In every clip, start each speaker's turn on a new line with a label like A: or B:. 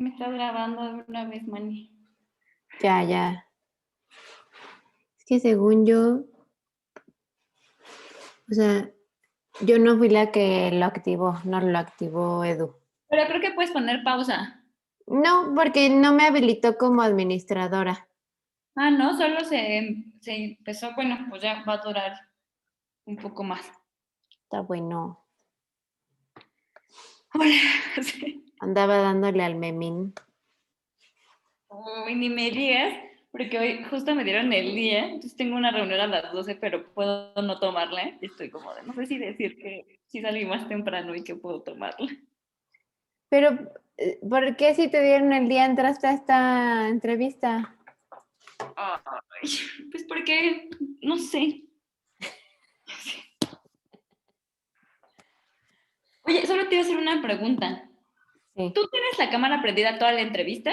A: Me estás grabando de una vez, Manny.
B: Ya, ya. Es que según yo, o sea, yo no fui la que lo activó, no lo activó Edu.
A: Pero creo que puedes poner pausa.
B: No, porque no me habilitó como administradora.
A: Ah, no, solo se empezó. Bueno, pues ya va a durar un poco más.
B: Está bueno.
A: Hola. Sí.
B: Andaba dándole al memín.
A: Uy, ni me digas, porque hoy justo me dieron el día. Entonces tengo una reunión a las 12, pero puedo no tomarla. Y estoy como de, no sé si decir que sí salí más temprano y que puedo tomarla.
B: Pero, ¿por qué si te dieron el día entraste a esta entrevista?
A: Ay, pues porque, no sé. Oye, solo te iba a hacer una pregunta.
B: Sí.
A: ¿Tú tienes la cámara prendida toda la entrevista?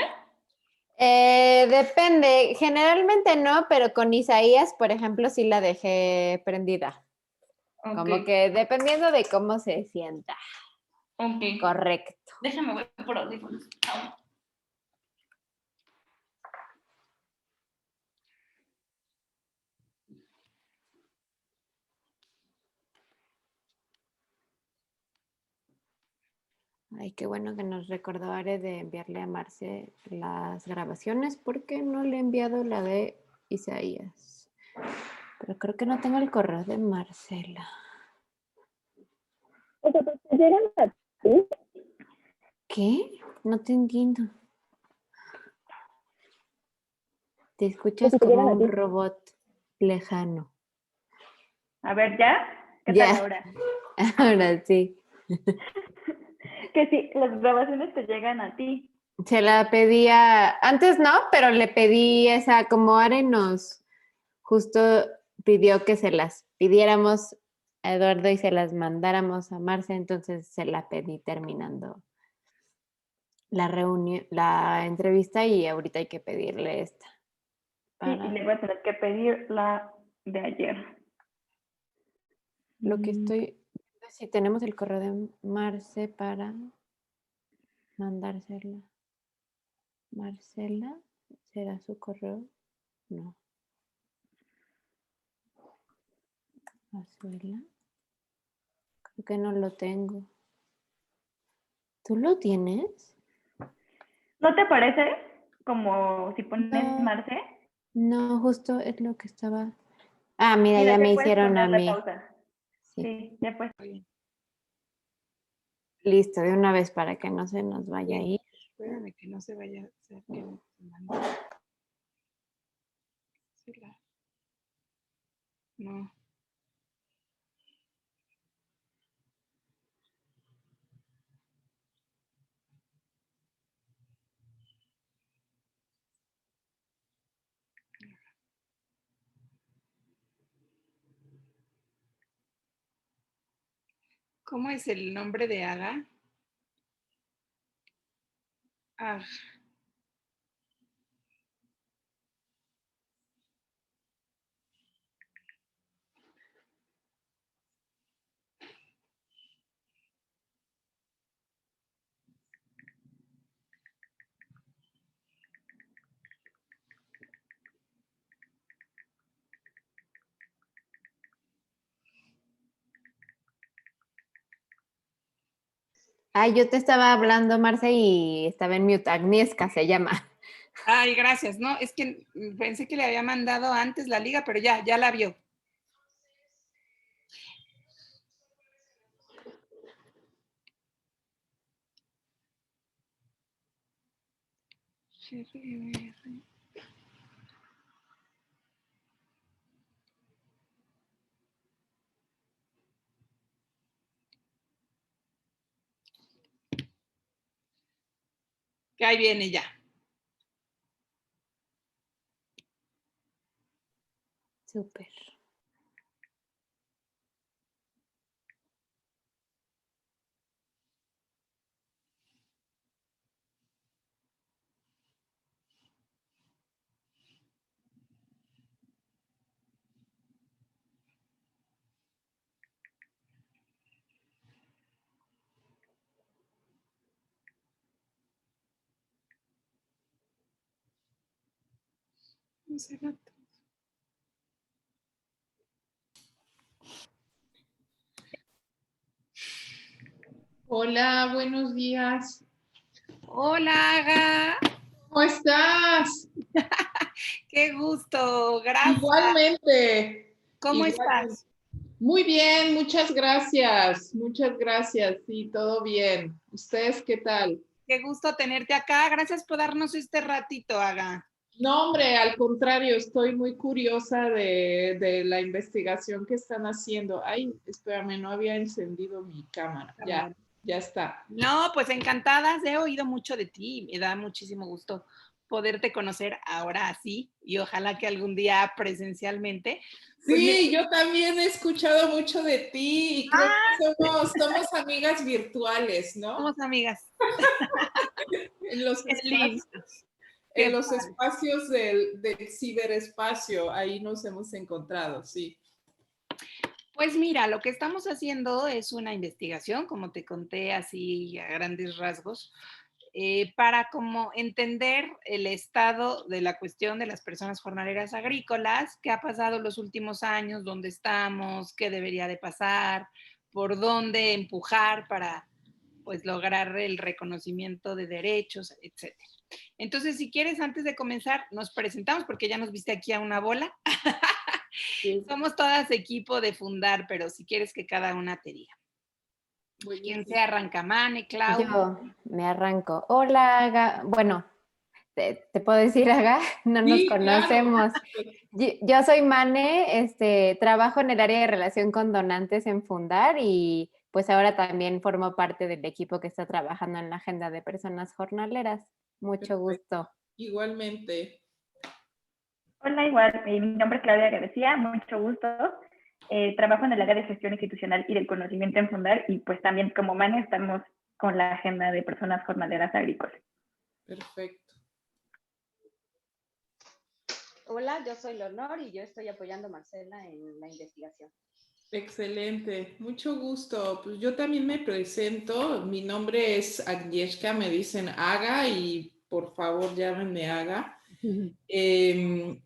B: Depende, generalmente no, pero con Isaías, por ejemplo, sí la dejé prendida.
A: Ok,
B: Como que dependiendo de cómo se sienta.
A: ok.
B: Correcto.
A: Déjame, voy por audífonos.
B: Ay, qué bueno que nos recordó Are de enviarle a Marce las grabaciones porque no le he enviado la de Isaías. Pero creo que no tengo el correo de Marcela.
C: O sea, pues te llegan a ti.
B: ¿Qué? No te entiendo. Te escuchas
C: Pues si te
B: como
C: llegan a
B: un
C: ti.
B: robot lejano.
A: A ver, ¿ya? ¿Qué tal
B: Ya,
A: ahora?
B: ahora sí.
A: Que sí, las grabaciones te llegan a ti.
B: Se la pedía, antes no, pero le pedí esa, como Are nos justo pidió que se las pidiéramos a Eduardo y se las mandáramos a Marce, entonces se la pedí terminando la reunión, la entrevista y ahorita hay que pedirle esta.
A: Sí, y le voy a tener que pedir la de ayer.
B: Lo que estoy, si tenemos el correo de Marce para mandársela. Marcela, ¿será su correo? No. Azuela, creo que no lo tengo. ¿Tú lo tienes?
A: ¿No te parece como si pones
B: No,
A: Marce?
B: no, justo es lo que estaba. Ah, mira,
A: Mira,
B: ya
A: ya
B: me
A: puedes
B: hicieron a
A: ponerle
B: mí.
A: pausa.
B: Sí,
A: Sí, ya puedes.
B: listo, de una vez para que no se nos vaya a ir.
D: Espérame que no se vaya a hacer que me mande. No. ¿Cómo es el nombre de Aga? Ah,
B: Ay, yo te estaba hablando, Marce, y estaba en mute. Agnieszka se llama.
D: ay, gracias. No, es que pensé que le había mandado antes la liga, pero ya la vio. Que ahí viene ya.
B: Súper.
E: Hola, buenos días.
D: Hola, Aga.
E: ¿Cómo estás?
D: Qué gusto. Gracias.
E: Igualmente.
D: ¿Cómo
E: Igualmente.
D: estás?
E: Muy bien, muchas gracias. Muchas gracias. Sí, todo bien. ¿Ustedes qué tal?
D: Qué gusto tenerte acá. Gracias por darnos este ratito, Aga.
E: No, hombre, al contrario, estoy muy curiosa de la investigación que están haciendo. Ay, espérame, no había encendido mi cámara. Ya está.
D: No, pues encantadas. He oído mucho de ti. Me da muchísimo gusto poderte conocer ahora así y ojalá que algún día presencialmente.
E: Sí, yo también he escuchado mucho de ti y creo que somos amigas virtuales, ¿no?
D: Somos amigas.
E: En los
D: Qué
E: espacios,
D: lindo.
E: en los espacios del ciberespacio, ahí nos hemos encontrado, sí.
D: Pues mira, lo que estamos haciendo es una investigación, como te conté así a grandes rasgos, para como entender el estado de la cuestión de las personas jornaleras agrícolas, qué ha pasado los últimos años, dónde estamos, qué debería de pasar, por dónde empujar para pues lograr el reconocimiento de derechos, etcétera. Entonces, si quieres, antes de comenzar, nos presentamos porque ya nos viste aquí a una bola.
E: Sí.
D: Somos todas equipo de Fundar, pero si quieres que cada una te diga. ¿Quién se arranca? Mane, Clau.
B: Yo me arranco. Hola, Aga. Bueno, ¿te puedo decir, Aga? No nos
E: Sí,
B: conocemos.
E: claro.
B: Yo soy Mane, trabajo en el área de relación con donantes en Fundar y pues ahora también formo parte del equipo que está trabajando en la agenda de personas jornaleras. Mucho gusto.
E: Igualmente.
C: Hola, igual. Mi nombre es Claudia García, mucho gusto. Trabajo en el área de gestión institucional y del conocimiento en Fundar y pues también como MANE estamos con la agenda de personas jornaleras agrícolas.
E: Perfecto.
F: Hola, yo soy Leonor y yo estoy apoyando a Marcela en la investigación.
E: Excelente, mucho gusto. Pues yo también me presento. Mi nombre es Agnieszka, me dicen Aga y por favor llámenme Aga.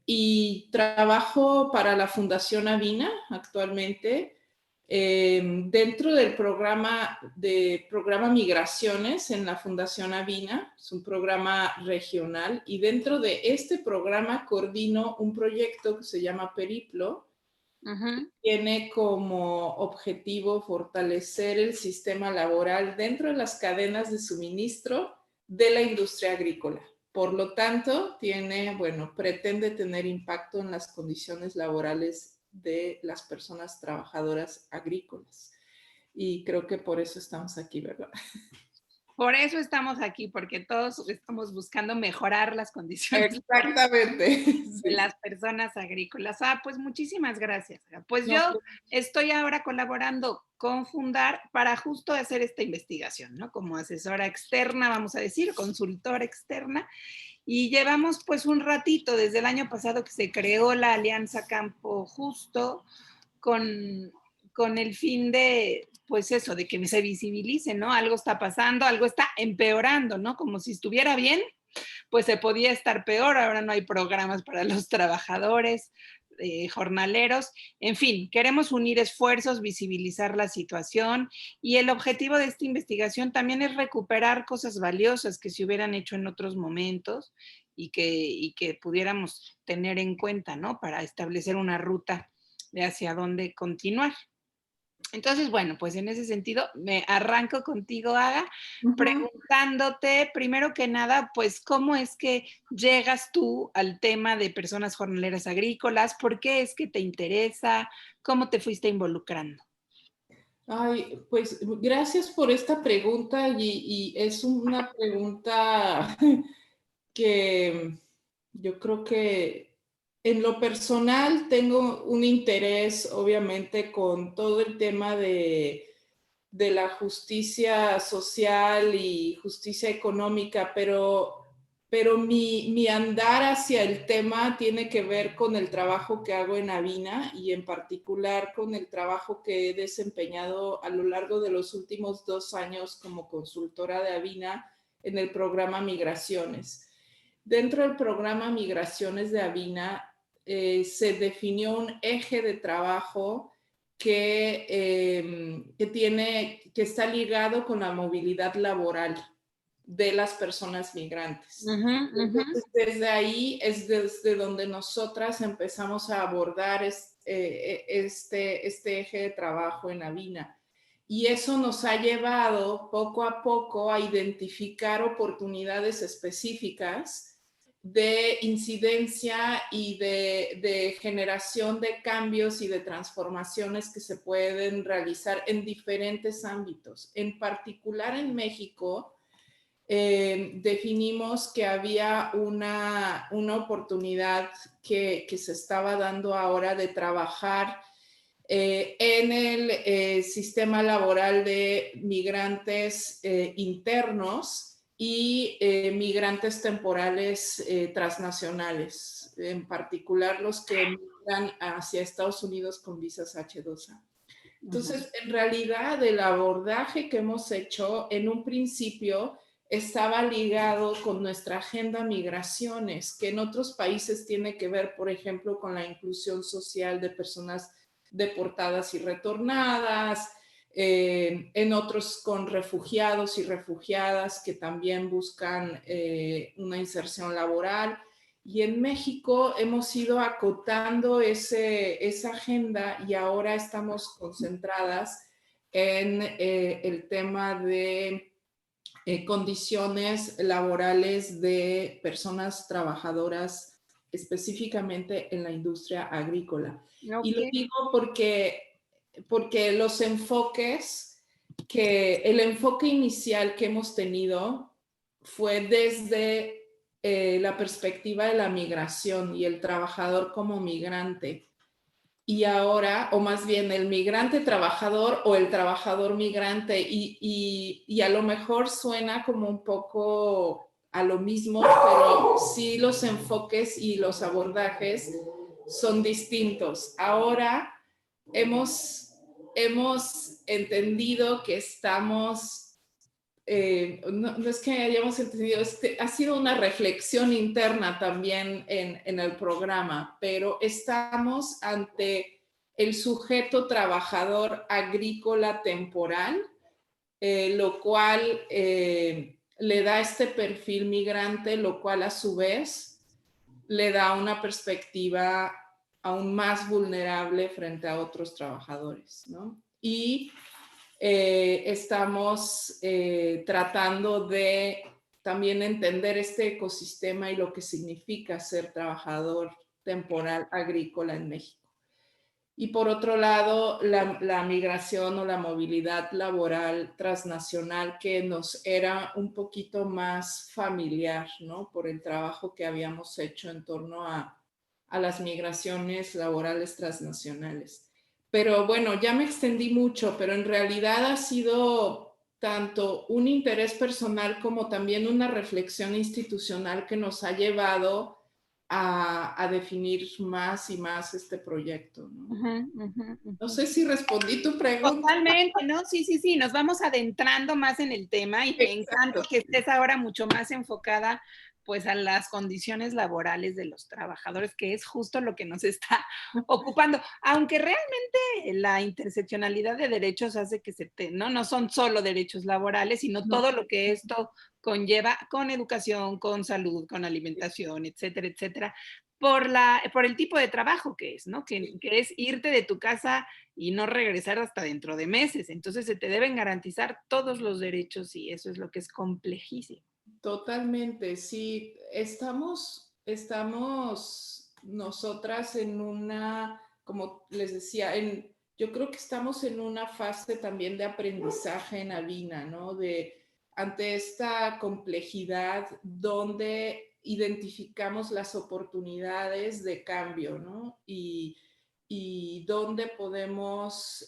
E: Y trabajo para la Fundación Avina actualmente dentro del programa Migraciones en la Fundación Avina. Es un programa regional y dentro de este programa coordino un proyecto que se llama Periplo. Tiene como objetivo fortalecer el sistema laboral dentro de las cadenas de suministro de la industria agrícola. Por lo tanto, pretende tener impacto en las condiciones laborales de las personas trabajadoras agrícolas. Y creo que por eso estamos aquí, ¿verdad?
D: Por eso estamos aquí, porque todos estamos buscando mejorar las condiciones
E: Exactamente.
D: de las personas agrícolas. Pues muchísimas gracias. Pues
E: No,
D: yo estoy ahora colaborando con Fundar para justo hacer esta investigación, ¿no? Como asesora externa, vamos a decir, consultora externa. Y llevamos pues un ratito, desde el año pasado que se creó la Alianza Campo Justo, con el fin de, pues eso, de que se visibilice, ¿no? Algo está pasando, algo está empeorando, ¿no? Como si estuviera bien, pues se podía estar peor, ahora no hay programas para los trabajadores, jornaleros, en fin, queremos unir esfuerzos, visibilizar la situación y el objetivo de esta investigación también es recuperar cosas valiosas que se hubieran hecho en otros momentos y que pudiéramos tener en cuenta, ¿no? Para establecer una ruta de hacia dónde continuar. Entonces, bueno, pues en ese sentido me arranco contigo, Aga, preguntándote primero que nada, pues cómo es que llegas tú al tema de personas jornaleras agrícolas, por qué es que te interesa, cómo te fuiste involucrando.
E: Ay, pues gracias por esta pregunta y es una pregunta que yo creo que en lo personal tengo un interés, obviamente, con todo el tema de la justicia social y justicia económica, pero mi andar hacia el tema tiene que ver con el trabajo que hago en Avina y en particular con el trabajo que he desempeñado a lo largo de los últimos 2 años como consultora de Avina en el programa Migraciones. dentro del programa Migraciones de Avina se definió un eje de trabajo que está ligado con la movilidad laboral de las personas migrantes. Entonces, desde ahí es desde donde nosotras empezamos a abordar este eje de trabajo en Avina. Y eso nos ha llevado poco a poco a identificar oportunidades específicas de incidencia y de generación de cambios y de transformaciones que se pueden realizar en diferentes ámbitos. En particular en México, definimos que había una oportunidad que se estaba dando ahora de trabajar en el sistema laboral de migrantes internos y migrantes temporales transnacionales, en particular los que migran hacia Estados Unidos con visas H2A. Entonces, en realidad, el abordaje que hemos hecho en un principio estaba ligado con nuestra agenda migraciones, que en otros países tiene que ver, por ejemplo, con la inclusión social de personas deportadas y retornadas, en otros con refugiados y refugiadas que también buscan una inserción laboral. Y en México hemos ido acotando esa agenda y ahora estamos concentradas en el tema de condiciones laborales de personas trabajadoras, específicamente en la industria agrícola. Okay. Y lo digo porque los enfoques, el enfoque inicial que hemos tenido fue desde la perspectiva de la migración y el trabajador como migrante. Y ahora, o más bien el migrante trabajador o el trabajador migrante, y a lo mejor suena como un poco a lo mismo, pero sí los enfoques y los abordajes son distintos. Ahora hemos entendido que estamos... no es que hayamos entendido, ha sido una reflexión interna también en el programa, pero estamos ante el sujeto trabajador agrícola temporal, lo cual le da este perfil migrante, lo cual a su vez le da una perspectiva aún más vulnerable frente a otros trabajadores, ¿no? Y estamos tratando de también entender este ecosistema y lo que significa ser trabajador temporal agrícola en México. Y por otro lado, la migración o la movilidad laboral transnacional que nos era un poquito más familiar, ¿no? Por el trabajo que habíamos hecho en torno a las migraciones laborales transnacionales. Pero bueno, ya me extendí mucho, pero en realidad ha sido tanto un interés personal como también una reflexión institucional que nos ha llevado a definir más y más este proyecto, ¿no? No sé si respondí tu pregunta.
D: Totalmente, ¿no? Sí, nos vamos adentrando más en el tema y me encanta que estés ahora mucho más enfocada pues a las condiciones laborales de los trabajadores, que es justo lo que nos está ocupando. Aunque realmente la interseccionalidad de derechos hace que no son solo derechos laborales, sino todo lo que esto conlleva con educación, con salud, con alimentación, etcétera, etcétera, por el tipo de trabajo que es, ¿no? Que es irte de tu casa y no regresar hasta dentro de meses. Entonces se te deben garantizar todos los derechos y eso es lo que es complejísimo.
E: Totalmente, sí. Estamos nosotras en una, como les decía, yo creo que estamos en una fase también de aprendizaje en Avina, ¿no? Ante esta complejidad donde identificamos las oportunidades de cambio, ¿no? Y donde podemos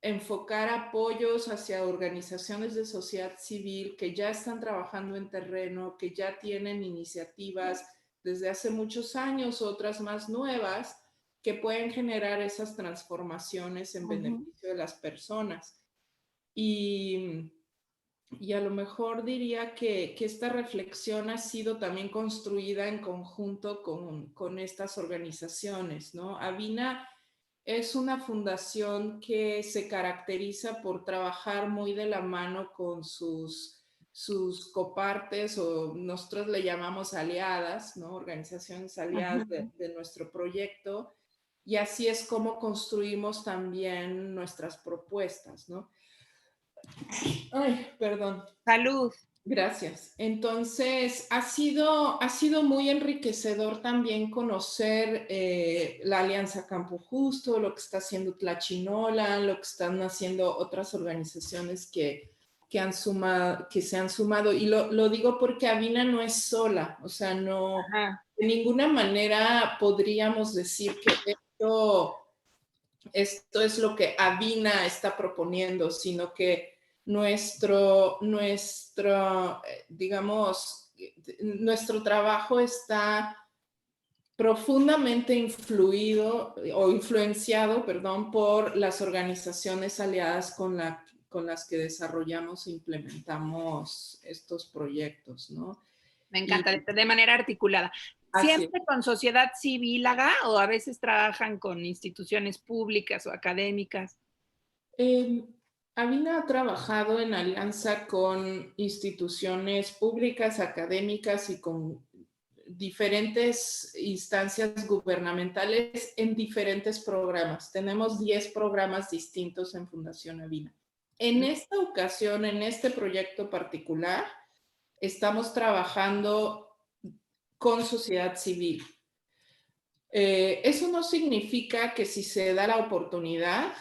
E: enfocar apoyos hacia organizaciones de sociedad civil que ya están trabajando en terreno, que ya tienen iniciativas desde hace muchos años, otras más nuevas, que pueden generar esas transformaciones en beneficio de las personas. Y Y a lo mejor diría que esta reflexión ha sido también construida en conjunto con estas organizaciones, ¿no? Avina es una fundación que se caracteriza por trabajar muy de la mano con sus copartes, o nosotros le llamamos aliadas, ¿no? Organizaciones aliadas de nuestro proyecto, y así es como construimos también nuestras propuestas, ¿no? Ay, perdón.
D: Salud.
E: Gracias. Entonces, ha sido muy enriquecedor también conocer la Alianza Campo Justo, lo que está haciendo Tlachinola, lo que están haciendo otras organizaciones que se han sumado. Y lo digo porque Avina no es sola, o sea, no, de ninguna manera podríamos decir que esto es lo que Avina está proponiendo, sino que digamos, nuestro trabajo está profundamente influenciado, perdón, por las organizaciones aliadas con las que desarrollamos e implementamos estos proyectos, ¿no?
D: Me encanta, de manera articulada. ¿Siempre con sociedad civil, o a veces trabajan con instituciones públicas o académicas?
E: Avina ha trabajado en alianza con instituciones públicas, académicas y con diferentes instancias gubernamentales en diferentes programas. Tenemos 10 programas distintos en Fundación Avina. En esta ocasión, en este proyecto particular, estamos trabajando con sociedad civil. Eso no significa que si se da la oportunidad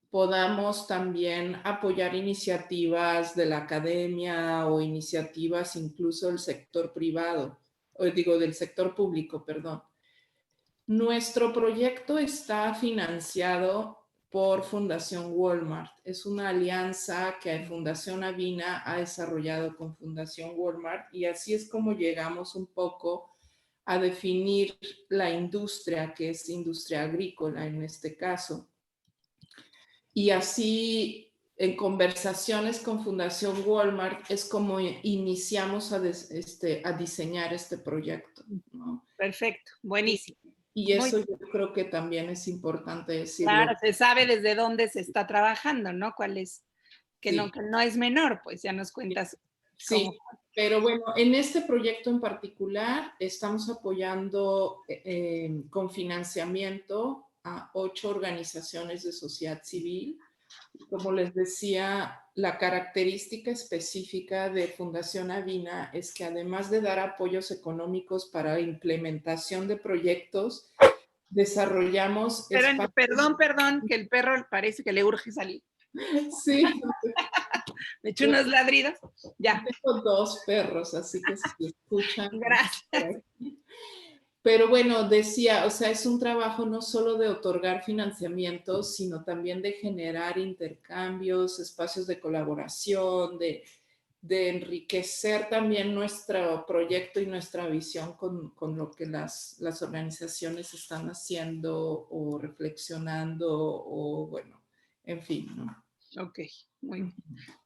E: podamos también apoyar iniciativas de la academia o iniciativas incluso del sector privado, del sector público, perdón. Nuestro proyecto está financiado por Fundación Walmart. Es una alianza que Fundación Avina ha desarrollado con Fundación Walmart, y así es como llegamos un poco a definir la industria, que es industria agrícola en este caso. Y así, en conversaciones con Fundación Walmart, es como iniciamos a diseñar este proyecto, ¿no?
D: Perfecto, buenísimo.
E: Y eso yo creo que también es importante decirlo.
D: Claro, se sabe desde dónde se está trabajando, ¿no? ¿Cuál es? Que no es menor, pues ya nos cuentas.
E: Sí, pero bueno, en este proyecto en particular estamos apoyando con financiamiento a 8 organizaciones de sociedad civil. Como les decía, la característica específica de Fundación Avina es que además de dar apoyos económicos para implementación de proyectos, desarrollamos...
D: Perdón, que el perro parece que le urge salir.
E: Sí.
D: Me echo unos ladridos. Ya.
E: Tengo 2 perros, así que si escuchan...
D: Gracias.
E: Pero bueno, decía, o sea, es un trabajo no solo de otorgar financiamientos, sino también de generar intercambios, espacios de colaboración, de enriquecer también nuestro proyecto y nuestra visión con lo que las organizaciones están haciendo o reflexionando o bueno, en fin, ¿no?
D: Ok, muy bien.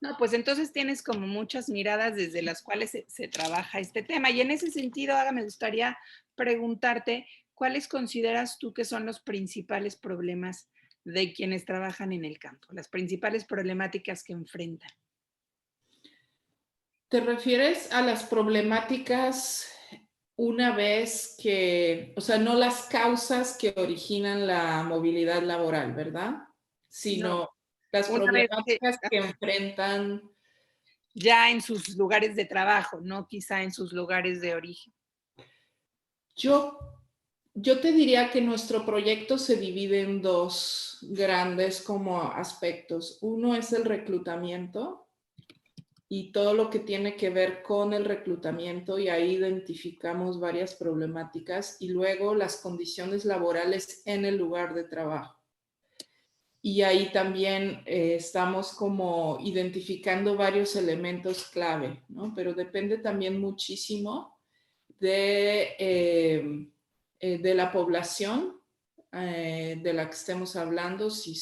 D: No, pues entonces tienes como muchas miradas desde las cuales se trabaja este tema. Y en ese sentido, Aga, me gustaría preguntarte, ¿cuáles consideras tú que son los principales problemas de quienes trabajan en el campo? Las principales problemáticas que enfrentan.
E: ¿Te refieres a las problemáticas una vez que, o sea, no las causas que originan la movilidad laboral, ¿verdad? Sino las problemáticas que enfrentan
D: ya en sus lugares de trabajo, no quizá en sus lugares de origen?
E: Yo te diría que nuestro proyecto se divide en 2 grandes como aspectos. Uno es el reclutamiento y todo lo que tiene que ver con el reclutamiento, y ahí identificamos varias problemáticas, y luego las condiciones laborales en el lugar de trabajo. Y ahí también estamos como identificando varios elementos clave, ¿no? Pero depende también muchísimo de la población de la que estemos hablando, si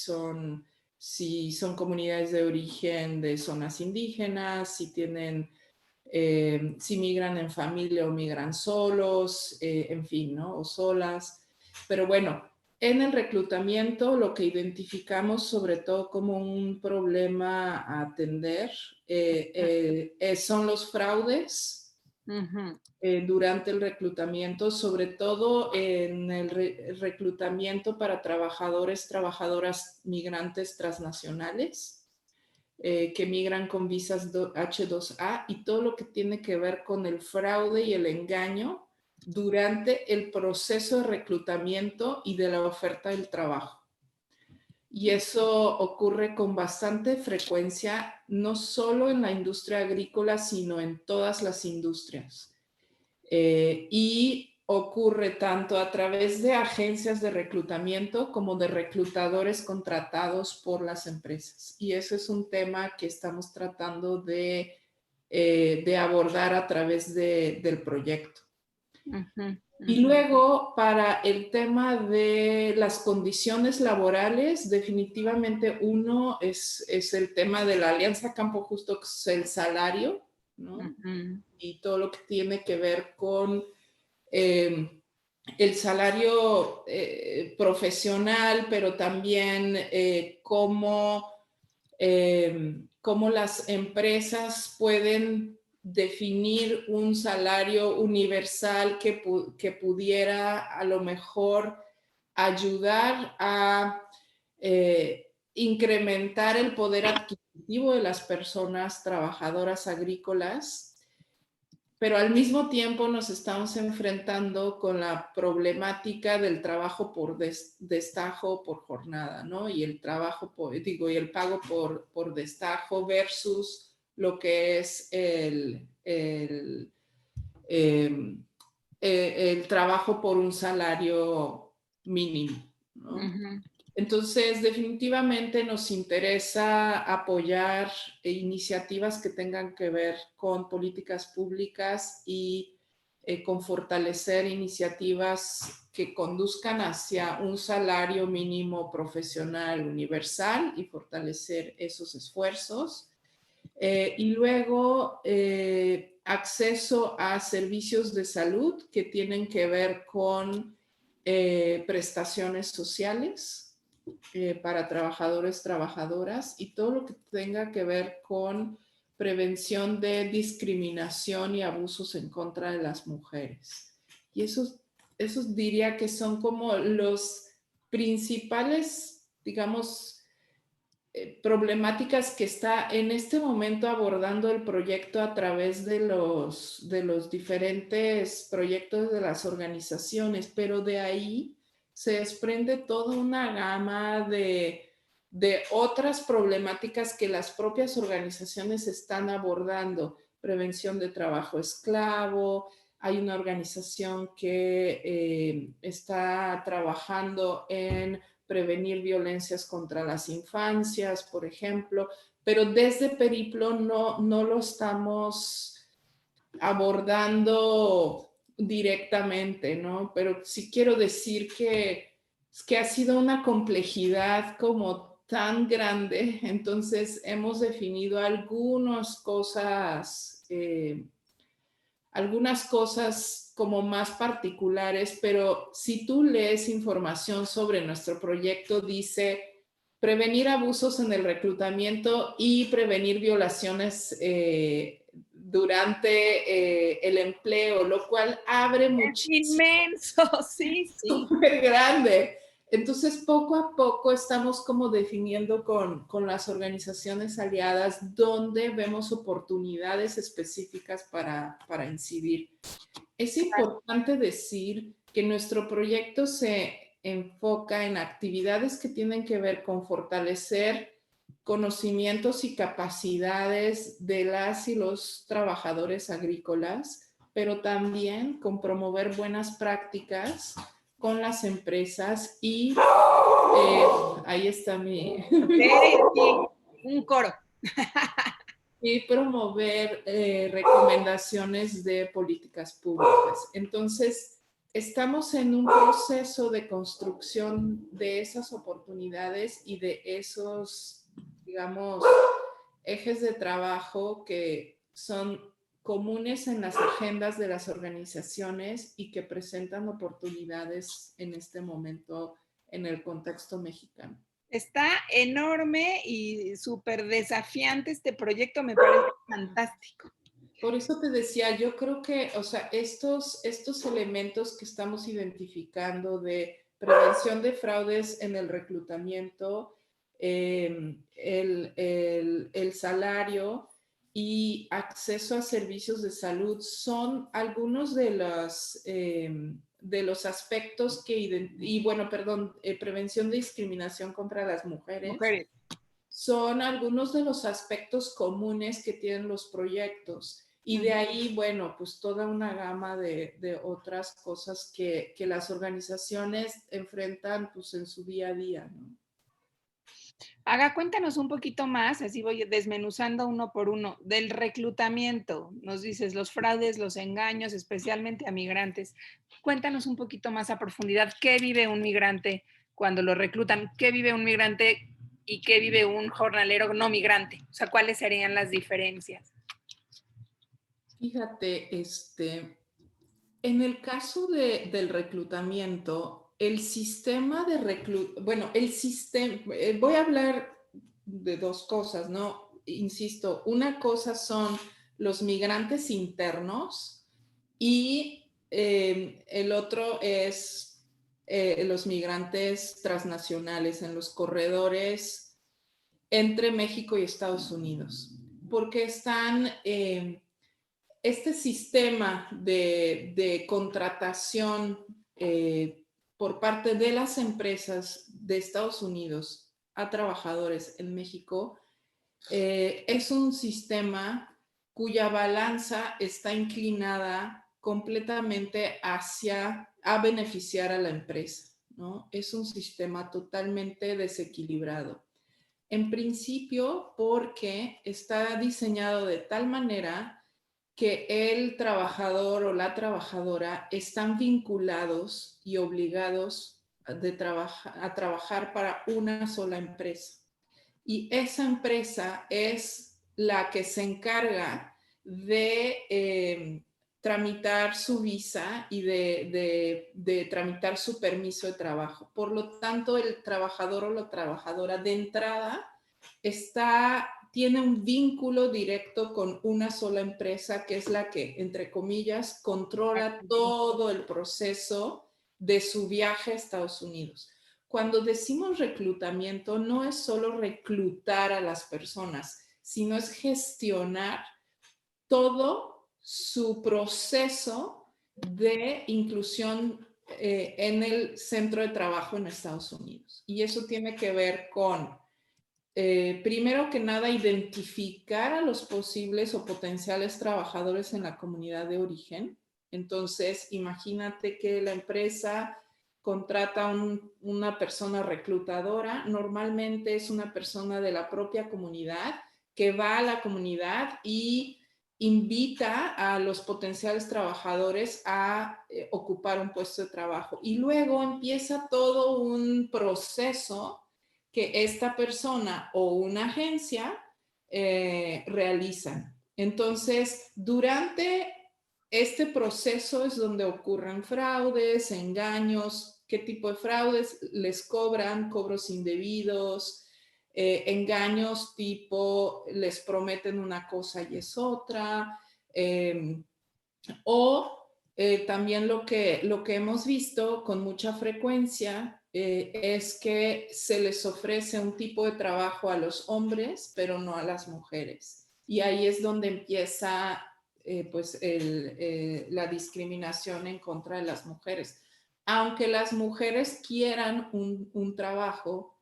E: si son comunidades de origen de zonas indígenas, si tienen, si migran en familia o migran solos, en fin, ¿no? O solas. Pero bueno, en el reclutamiento lo que identificamos sobre todo como un problema a atender son los fraudes durante el reclutamiento, sobre todo en el reclutamiento para trabajadoras migrantes transnacionales que migran con visas H2A y todo lo que tiene que ver con el fraude y el engaño durante el proceso de reclutamiento y de la oferta del trabajo. Y eso ocurre con bastante frecuencia, no solo en la industria agrícola, sino en todas las industrias. Y ocurre tanto a través de agencias de reclutamiento como de reclutadores contratados por las empresas. Y eso es un tema que estamos tratando de abordar a través del proyecto. Y luego, para el tema de las condiciones laborales, definitivamente uno es el tema de la Alianza Campo Justo, que es el salario, ¿no? Y todo lo que tiene que ver con el salario profesional, pero también cómo las empresas pueden definir un salario universal que pudiera a lo mejor ayudar a incrementar el poder adquisitivo de las personas trabajadoras agrícolas, pero al mismo tiempo nos estamos enfrentando con la problemática del trabajo por destajo, por jornada, ¿no? Y el trabajo, y el pago por destajo versus lo que es el trabajo por un salario mínimo, ¿no? Entonces, definitivamente nos interesa apoyar iniciativas que tengan que ver con políticas públicas y con fortalecer iniciativas que conduzcan hacia un salario mínimo profesional universal y fortalecer esos esfuerzos. Y luego, acceso a servicios de salud que tienen que ver con prestaciones sociales para trabajadores, trabajadoras y todo lo que tenga que ver con prevención de discriminación y abusos en contra de las mujeres. Y esos diría que son como los principales, digamos, problemáticas que está en este momento abordando el proyecto a través de los diferentes proyectos de las organizaciones, pero de ahí se desprende toda una gama de otras problemáticas que las propias organizaciones están abordando. Prevención de trabajo esclavo. Hay una organización que está trabajando en prevenir violencias contra las infancias, por ejemplo, pero desde Periplo no lo estamos abordando directamente, ¿no? Pero sí quiero decir que ha sido una complejidad como tan grande, entonces hemos definido algunas cosas como más particulares, pero si tú lees información sobre nuestro proyecto, dice prevenir abusos en el reclutamiento y prevenir violaciones durante el empleo, lo cual abre muchísimo.
D: Es inmenso, sí.
E: Súper grande. Entonces, poco a poco estamos como definiendo con las organizaciones aliadas dónde vemos oportunidades específicas para incidir. Es importante decir que nuestro proyecto se enfoca en actividades que tienen que ver con fortalecer conocimientos y capacidades de las y los trabajadores agrícolas, pero también con promover buenas prácticas con las empresas y ahí está mi...
D: un coro.
E: Y promover recomendaciones de políticas públicas. Entonces, estamos en un proceso de construcción de esas oportunidades y de esos, digamos, ejes de trabajo que son comunes en las agendas de las organizaciones y que presentan oportunidades en este momento en el contexto mexicano.
D: Está enorme y súper desafiante este proyecto, me parece fantástico.
E: Por eso te decía, yo creo que, o sea, estos elementos que estamos identificando de prevención de fraudes en el reclutamiento, el salario y acceso a servicios de salud son algunos de los aspectos prevención de discriminación contra las mujeres. Son algunos de los aspectos comunes que tienen los proyectos. Y de ahí, bueno, pues toda una gama de otras cosas que las organizaciones enfrentan pues en su día a día, ¿no?
D: Aga, cuéntanos un poquito más, así voy desmenuzando uno por uno, del reclutamiento. Nos dices los fraudes, los engaños, especialmente a migrantes. Cuéntanos un poquito más a profundidad, ¿qué vive un migrante cuando lo reclutan? ¿Qué vive un migrante y qué vive un jornalero no migrante? O sea, ¿cuáles serían las diferencias?
E: Fíjate, en el caso del reclutamiento, el sistema de voy a hablar de dos cosas, ¿no? Insisto, una cosa son los migrantes internos y el otro es los migrantes transnacionales en los corredores entre México y Estados Unidos, porque están... este sistema de contratación por parte de las empresas de Estados Unidos a trabajadores en México es un sistema cuya balanza está inclinada completamente a beneficiar a la empresa, ¿no? Es un sistema totalmente desequilibrado. En principio, porque está diseñado de tal manera que el trabajador o la trabajadora están vinculados y obligados a trabajar para una sola empresa. Y esa empresa es la que se encarga de tramitar su visa y de tramitar su permiso de trabajo. Por lo tanto, el trabajador o la trabajadora de entrada tiene un vínculo directo con una sola empresa que es la que, entre comillas, controla todo el proceso de su viaje a Estados Unidos. Cuando decimos reclutamiento, no es solo reclutar a las personas, sino es gestionar todo su proceso de inclusión en el centro de trabajo en Estados Unidos. Y eso tiene que ver con primero que nada, identificar a los posibles o potenciales trabajadores en la comunidad de origen. Entonces, imagínate que la empresa contrata una persona reclutadora. Normalmente es una persona de la propia comunidad que va a la comunidad y invita a los potenciales trabajadores a ocupar un puesto de trabajo. Y luego empieza todo un proceso que esta persona o una agencia realizan. Entonces, durante este proceso es donde ocurren fraudes, engaños, qué tipo de fraudes les cobran, cobros indebidos, engaños tipo les prometen una cosa y es otra, también lo que hemos visto con mucha frecuencia es que se les ofrece un tipo de trabajo a los hombres, pero no a las mujeres. Y ahí es donde empieza la discriminación en contra de las mujeres. Aunque las mujeres quieran un trabajo,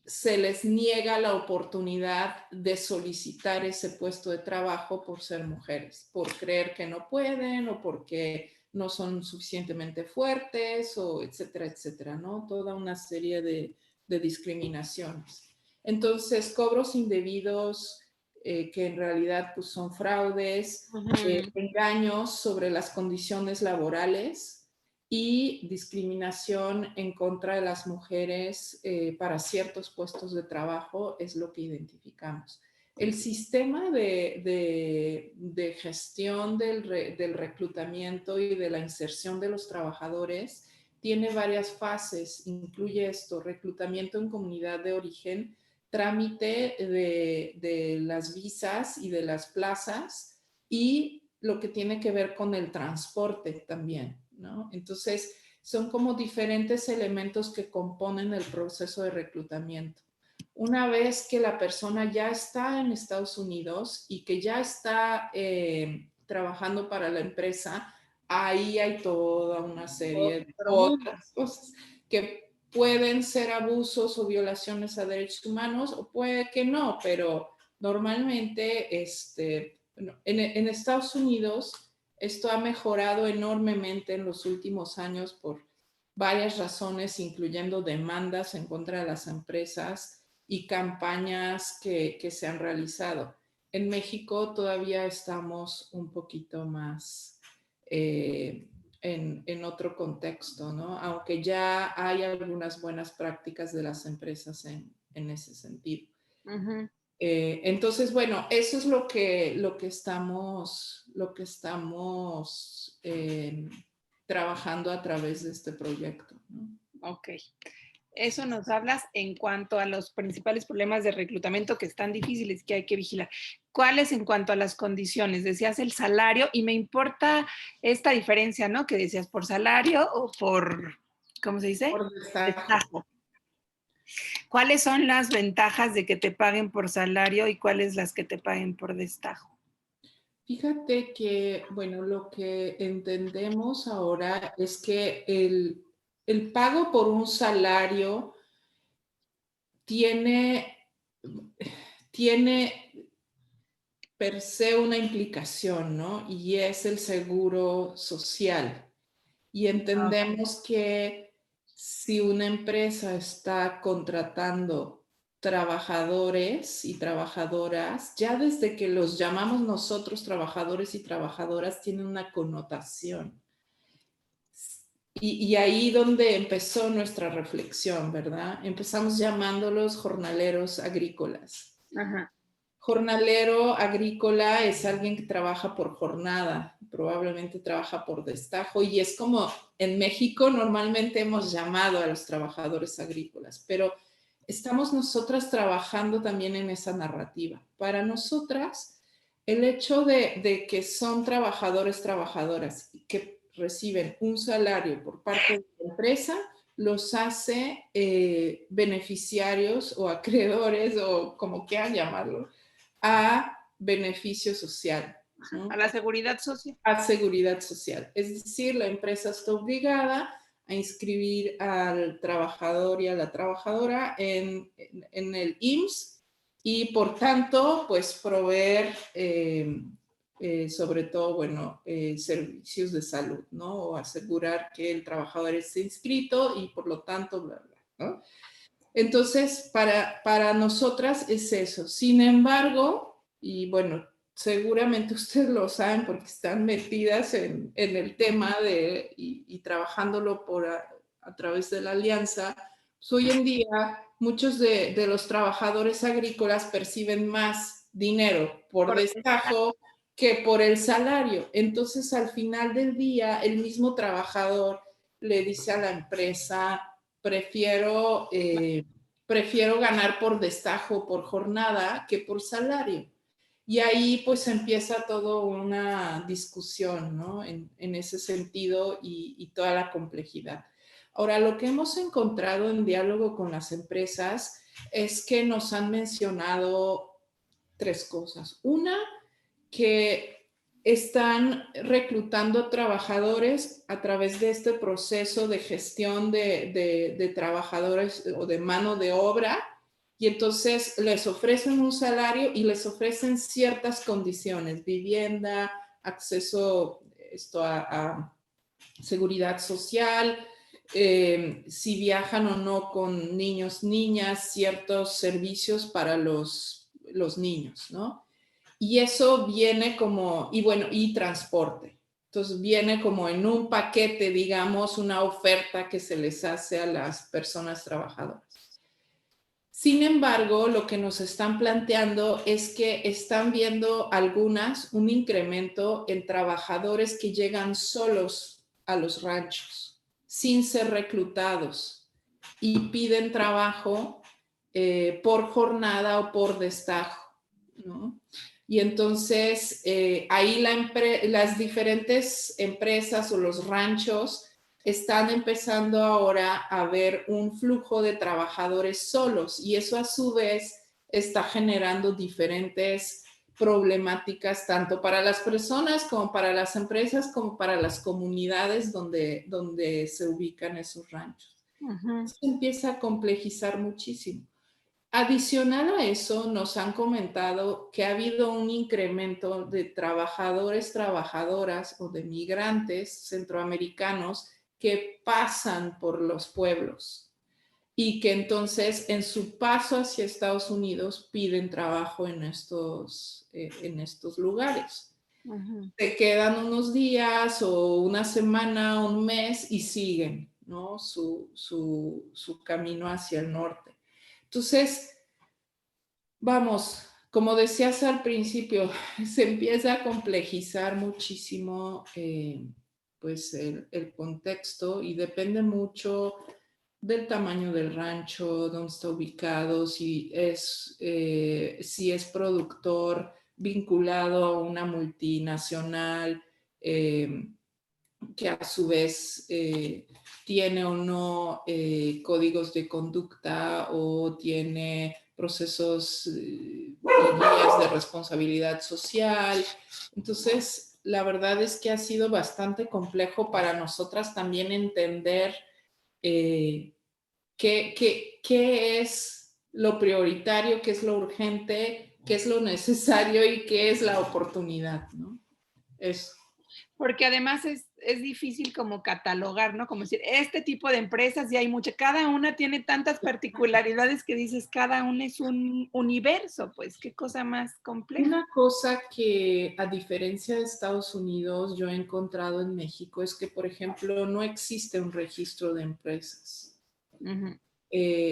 E: se les niega la oportunidad de solicitar ese puesto de trabajo por ser mujeres, por creer que no pueden o porque no son suficientemente fuertes o etcétera, etcétera, ¿no? Toda una serie de discriminaciones. Entonces, cobros indebidos que en realidad pues, son fraudes, engaños sobre las condiciones laborales, y discriminación en contra de las mujeres para ciertos puestos de trabajo es lo que identificamos. El sistema de gestión del reclutamiento y de la inserción de los trabajadores tiene varias fases. Incluye esto: reclutamiento en comunidad de origen, trámite de las visas y de las plazas, y lo que tiene que ver con el transporte también, ¿no? Entonces, son como diferentes elementos que componen el proceso de reclutamiento. Una vez que la persona ya está en Estados Unidos y que ya está trabajando para la empresa, ahí hay toda una serie de otras cosas que pueden ser abusos o violaciones a derechos humanos, o puede que no, pero normalmente bueno, en Estados Unidos esto ha mejorado enormemente en los últimos años por varias razones, incluyendo demandas en contra de las empresas y campañas que se han realizado. En México todavía estamos un poquito más en otro contexto, ¿no? Aunque ya hay algunas buenas prácticas de las empresas en ese sentido.
D: Ujú.
E: Entonces, bueno, eso es lo que estamos trabajando a través de este proyecto, ¿no?
D: Ok. Eso nos hablas en cuanto a los principales problemas de reclutamiento que están difíciles, que hay que vigilar. ¿Cuáles en cuanto a las condiciones? Decías el salario, y me importa esta diferencia, ¿no? Que decías por salario o por, ¿cómo se dice?
E: Por destajo.
D: Destajo. ¿Cuáles son las ventajas de que te paguen por salario y cuáles las que te paguen por destajo?
E: Fíjate que, bueno, lo que entendemos ahora es que el pago por un salario tiene per se una implicación, ¿no? Y es el seguro social. Y entendemos que si una empresa está contratando trabajadores y trabajadoras, ya desde que los llamamos nosotros trabajadores y trabajadoras, tiene una connotación. Y ahí donde empezó nuestra reflexión, ¿verdad? Empezamos llamándolos jornaleros agrícolas.
D: Ajá.
E: Jornalero agrícola es alguien que trabaja por jornada, probablemente trabaja por destajo, y es como en México normalmente hemos llamado a los trabajadores agrícolas, pero estamos nosotras trabajando también en esa narrativa. Para nosotras, el hecho de que son trabajadores, trabajadoras, que reciben un salario por parte de la empresa, los hace beneficiarios o acreedores, o como quieran llamarlo, a beneficio social, ¿no?
D: A la seguridad social.
E: A seguridad social. Es decir, la empresa está obligada a inscribir al trabajador y a la trabajadora en el IMSS, y por tanto, pues proveer sobre todo, bueno, servicios de salud, ¿no? O asegurar que el trabajador esté inscrito y por lo tanto, bla, bla, ¿no? Entonces, para nosotras es eso. Sin embargo, y bueno, seguramente ustedes lo saben porque están metidas en el tema y trabajándolo a través de la alianza, pues hoy en día muchos de los trabajadores agrícolas perciben más dinero por destajo que por el salario. Entonces, al final del día, el mismo trabajador le dice a la empresa: prefiero ganar por destajo, por jornada, que por salario. Y ahí pues empieza toda una discusión, ¿no? En ese sentido, y toda la complejidad. Ahora, lo que hemos encontrado en diálogo con las empresas es que nos han mencionado tres cosas. Una, que están reclutando trabajadores a través de este proceso de gestión de trabajadores o de mano de obra, y entonces les ofrecen un salario y les ofrecen ciertas condiciones: vivienda, acceso a seguridad social, si viajan o no con niños, niñas, ciertos servicios para los niños, ¿no? Y eso viene como, y bueno, y transporte. Entonces viene como en un paquete, digamos, una oferta que se les hace a las personas trabajadoras. Sin embargo, lo que nos están planteando es que están viendo algunas un incremento en trabajadores que llegan solos a los ranchos, sin ser reclutados, y piden trabajo por jornada o por destajo, ¿no? Y entonces ahí las diferentes empresas o los ranchos están empezando ahora a ver un flujo de trabajadores solos, y eso a su vez está generando diferentes problemáticas tanto para las personas como para las empresas como para las comunidades donde se ubican esos ranchos. Esto empieza a complejizar muchísimo. Adicional a eso, nos han comentado que ha habido un incremento de trabajadores, trabajadoras o de migrantes centroamericanos que pasan por los pueblos y que entonces en su paso hacia Estados Unidos piden trabajo en estos lugares. Se quedan unos días o una semana, un mes y siguen, ¿no? su camino hacia el norte. Entonces, vamos, como decías al principio, se empieza a complejizar muchísimo pues el contexto, y depende mucho del tamaño del rancho, dónde está ubicado, si es productor vinculado a una multinacional que a su vez tiene o no códigos de conducta o tiene procesos y guías de responsabilidad social. Entonces, la verdad es que ha sido bastante complejo para nosotras también entender qué es lo prioritario, qué es lo urgente, qué es lo necesario y qué es la oportunidad, ¿no? Eso.
D: Porque además es difícil como catalogar, ¿no? Como decir, este tipo de empresas, y hay muchas, cada una tiene tantas particularidades que dices, cada una es un universo, pues, qué cosa más compleja.
E: Una cosa que, a diferencia de Estados Unidos, yo he encontrado en México es que, por ejemplo, no existe un registro de empresas.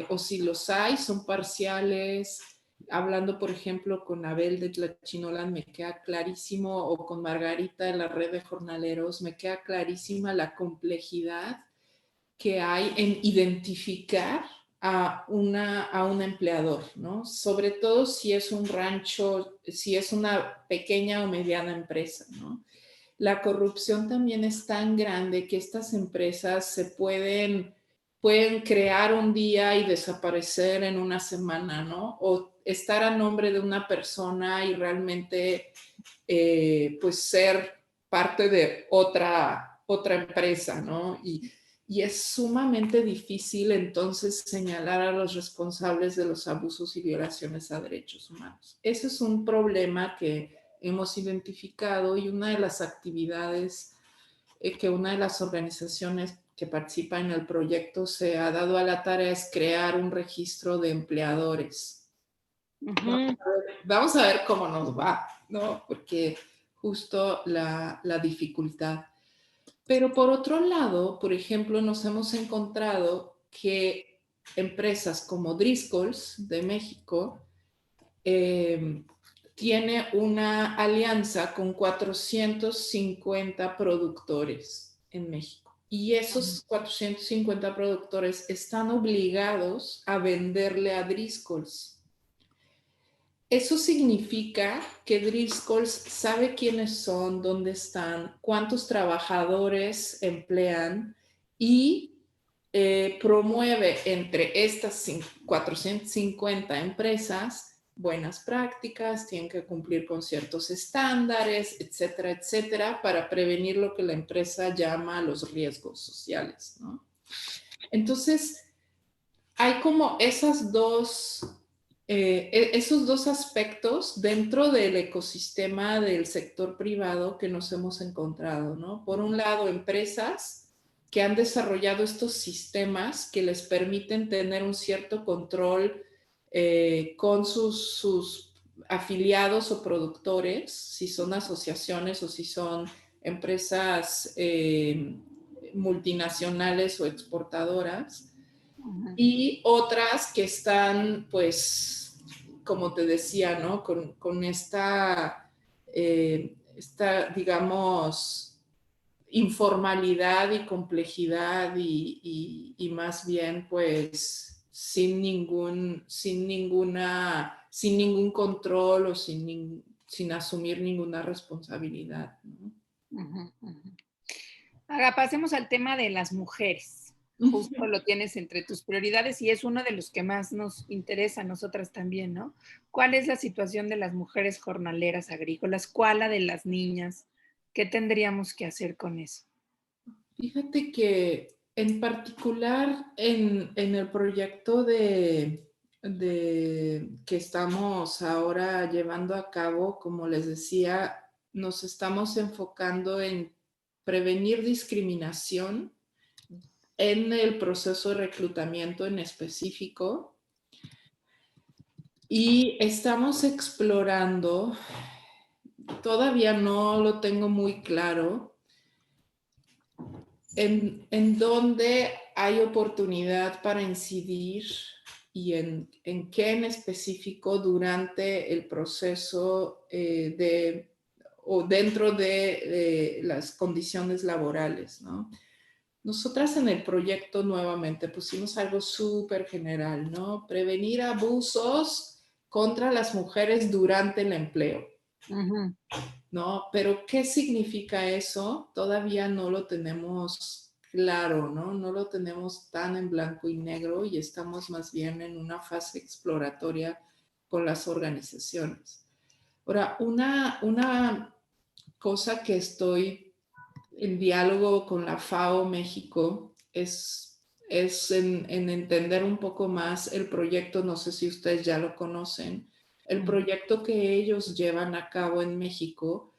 E: O si los hay, son parciales. Hablando, por ejemplo, con Abel de Tlachinolan, me queda clarísimo, o con Margarita de la red de jornaleros, me queda clarísima la complejidad que hay en identificar a un empleador, ¿no? Sobre todo si es un rancho, si es una pequeña o mediana empresa, ¿no? La corrupción también es tan grande que estas empresas se pueden crear un día y desaparecer en una semana, ¿no? O estar a nombre de una persona y realmente pues ser parte de otra empresa, ¿no? Y es sumamente difícil entonces señalar a los responsables de los abusos y violaciones a derechos humanos. Ese es un problema que hemos identificado, y una de las actividades que una de las organizaciones que participa en el proyecto se ha dado a la tarea es crear un registro de empleadores. Vamos a ver cómo nos va, ¿no? Porque justo la dificultad. Pero por otro lado, por ejemplo, nos hemos encontrado que empresas como Driscoll's de México tiene una alianza con 450 productores en México. Y esos 450 productores están obligados a venderle a Driscoll's. Eso significa que Driscoll's sabe quiénes son, dónde están, cuántos trabajadores emplean, y promueve entre estas 450 empresas buenas prácticas, tienen que cumplir con ciertos estándares, etcétera, etcétera, para prevenir lo que la empresa llama los riesgos sociales, ¿no? Entonces, hay como esos dos aspectos dentro del ecosistema del sector privado que nos hemos encontrado, ¿no? Por un lado, empresas que han desarrollado estos sistemas que les permiten tener un cierto control con sus afiliados o productores, si son asociaciones o si son empresas multinacionales o exportadoras,
D: Ujú.
E: y otras que están, pues, como te decía, ¿no? Con esta, digamos, informalidad y complejidad y más bien, pues, sin ningún control o sin asumir ninguna responsabilidad, ¿no?
D: Ujú, ujú. Ahora pasemos al tema de las mujeres. Justo lo tienes entre tus prioridades y es uno de los que más nos interesa a nosotras también, ¿no? ¿Cuál es la situación de las mujeres jornaleras agrícolas? ¿Cuál la de las niñas? ¿Qué tendríamos que hacer con eso?
E: Fíjate que en particular en el proyecto que estamos ahora llevando a cabo, como les decía, nos estamos enfocando en prevenir discriminación en el proceso de reclutamiento en específico, y estamos explorando, todavía no lo tengo muy claro, en dónde hay oportunidad para incidir y en qué en específico durante el proceso o dentro de las condiciones laborales, ¿no? Nosotras en el proyecto nuevamente pusimos algo súper general, ¿no? Prevenir abusos contra las mujeres durante el empleo.
D: Ujú.
E: ¿No? Pero ¿qué significa eso? Todavía no lo tenemos claro, ¿no? No lo tenemos tan en blanco y negro y estamos más bien en una fase exploratoria con las organizaciones. Ahora, una cosa que estoy en diálogo con la FAO México es en entender un poco más el proyecto, no sé si ustedes ya lo conocen, el proyecto que ellos llevan a cabo en México,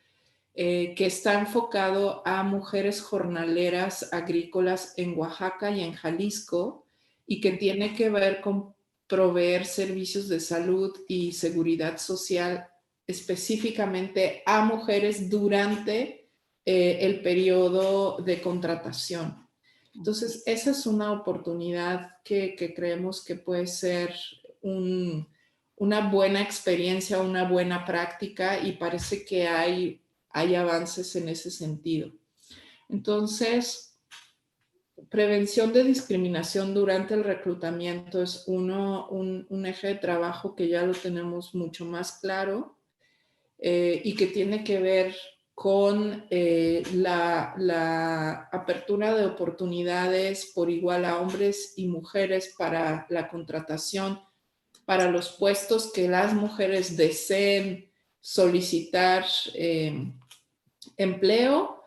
E: que está enfocado a mujeres jornaleras agrícolas en Oaxaca y en Jalisco, y que tiene que ver con proveer servicios de salud y seguridad social específicamente a mujeres durante el periodo de contratación. Entonces, esa es una oportunidad que creemos que puede ser una buena experiencia, una buena práctica, y parece que hay avances en ese sentido. Entonces, prevención de discriminación durante el reclutamiento es un eje de trabajo que ya lo tenemos mucho más claro, y que tiene que ver con la apertura de oportunidades por igual a hombres y mujeres para la contratación, para los puestos que las mujeres deseen solicitar empleo,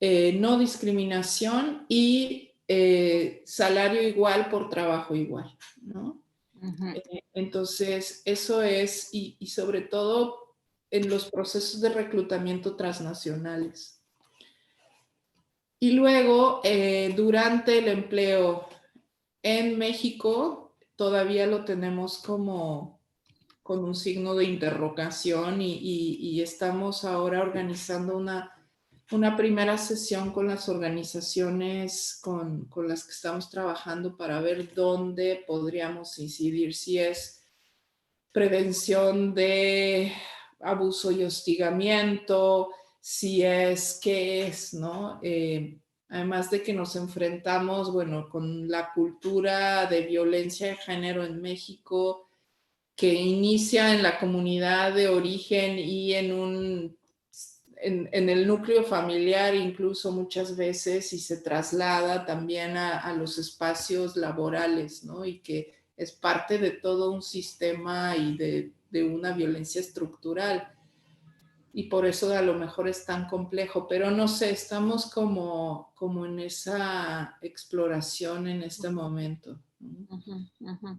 E: no discriminación y salario igual por trabajo igual, ¿no?
D: Ujú.
E: Entonces, eso es, y sobre todo en los procesos de reclutamiento transnacionales. Y luego, durante el empleo en México, todavía lo tenemos como con un signo de interrogación, y estamos ahora organizando una primera sesión con las organizaciones con las que estamos trabajando para ver dónde podríamos incidir, si es prevención de abuso y hostigamiento, si es, qué es, ¿no? Además de que nos enfrentamos, bueno, con la cultura de violencia de género en México, que inicia en la comunidad de origen y en el núcleo familiar incluso muchas veces, y se traslada también a los espacios laborales, ¿no? Y que es parte de todo un sistema y de una violencia estructural. Y por eso a lo mejor es tan complejo, pero no sé, estamos como en esa exploración en este momento, ¿no?
D: Ujú, ujú.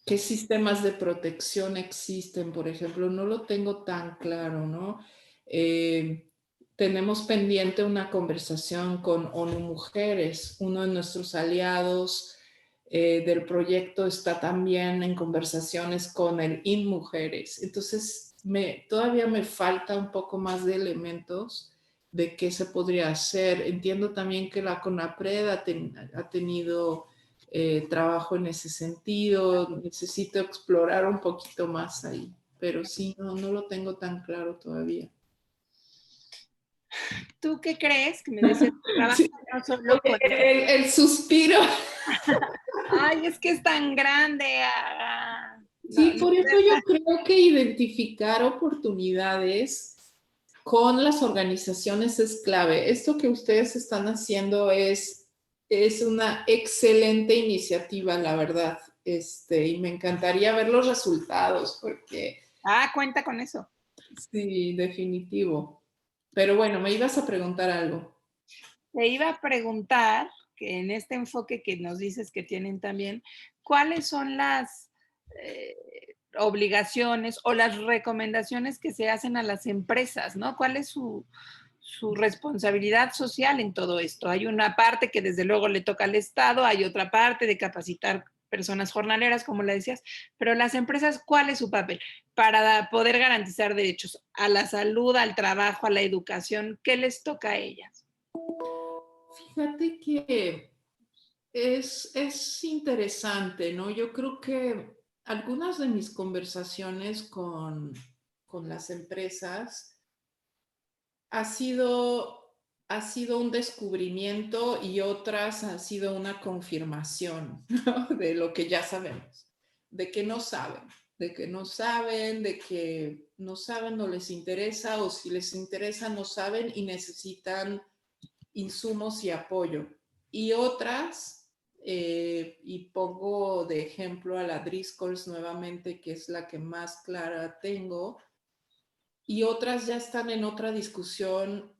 E: ¿Qué sistemas de protección existen, por ejemplo? No lo tengo tan claro, ¿no? Tenemos pendiente una conversación con ONU Mujeres. Uno de nuestros aliados del proyecto está también en conversaciones con el INMujeres. Entonces, todavía me falta un poco más de elementos de qué se podría hacer. Entiendo también que la CONAPRED ha tenido trabajo en ese sentido. Necesito explorar un poquito más ahí, pero sí, no lo tengo tan claro todavía.
D: ¿Tú qué crees? Que me decías que trabajas
E: Sí.
D: no solo con...
E: El suspiro.
D: Ay, es que es tan grande.
E: Sí, por eso yo creo que identificar oportunidades con las organizaciones es clave. Esto que ustedes están haciendo es una excelente iniciativa, la verdad. Y me encantaría ver los resultados porque...
D: cuenta con eso.
E: Sí, definitivo. Pero bueno, me ibas a preguntar algo.
D: Te iba a preguntar, que en este enfoque que nos dices que tienen también, ¿cuáles son las obligaciones o las recomendaciones que se hacen a las empresas, ¿no? ¿Cuál es su responsabilidad social en todo esto? Hay una parte que desde luego le toca al Estado, hay otra parte de capacitar personas jornaleras, como la decías, pero las empresas, ¿cuál es su papel para poder garantizar derechos a la salud, al trabajo, a la educación? ¿Qué les toca a ellas?
E: Fíjate que es interesante, ¿no? Yo creo que algunas de mis conversaciones con las empresas ha sido un descubrimiento y otras ha sido una confirmación, ¿no? De lo que ya sabemos, de que no saben, de que no saben, no les interesa, o si les interesa no saben y necesitan insumos y apoyo. Y otras, y pongo de ejemplo a la Driscolls nuevamente, que es la que más clara tengo, y otras ya están en otra discusión,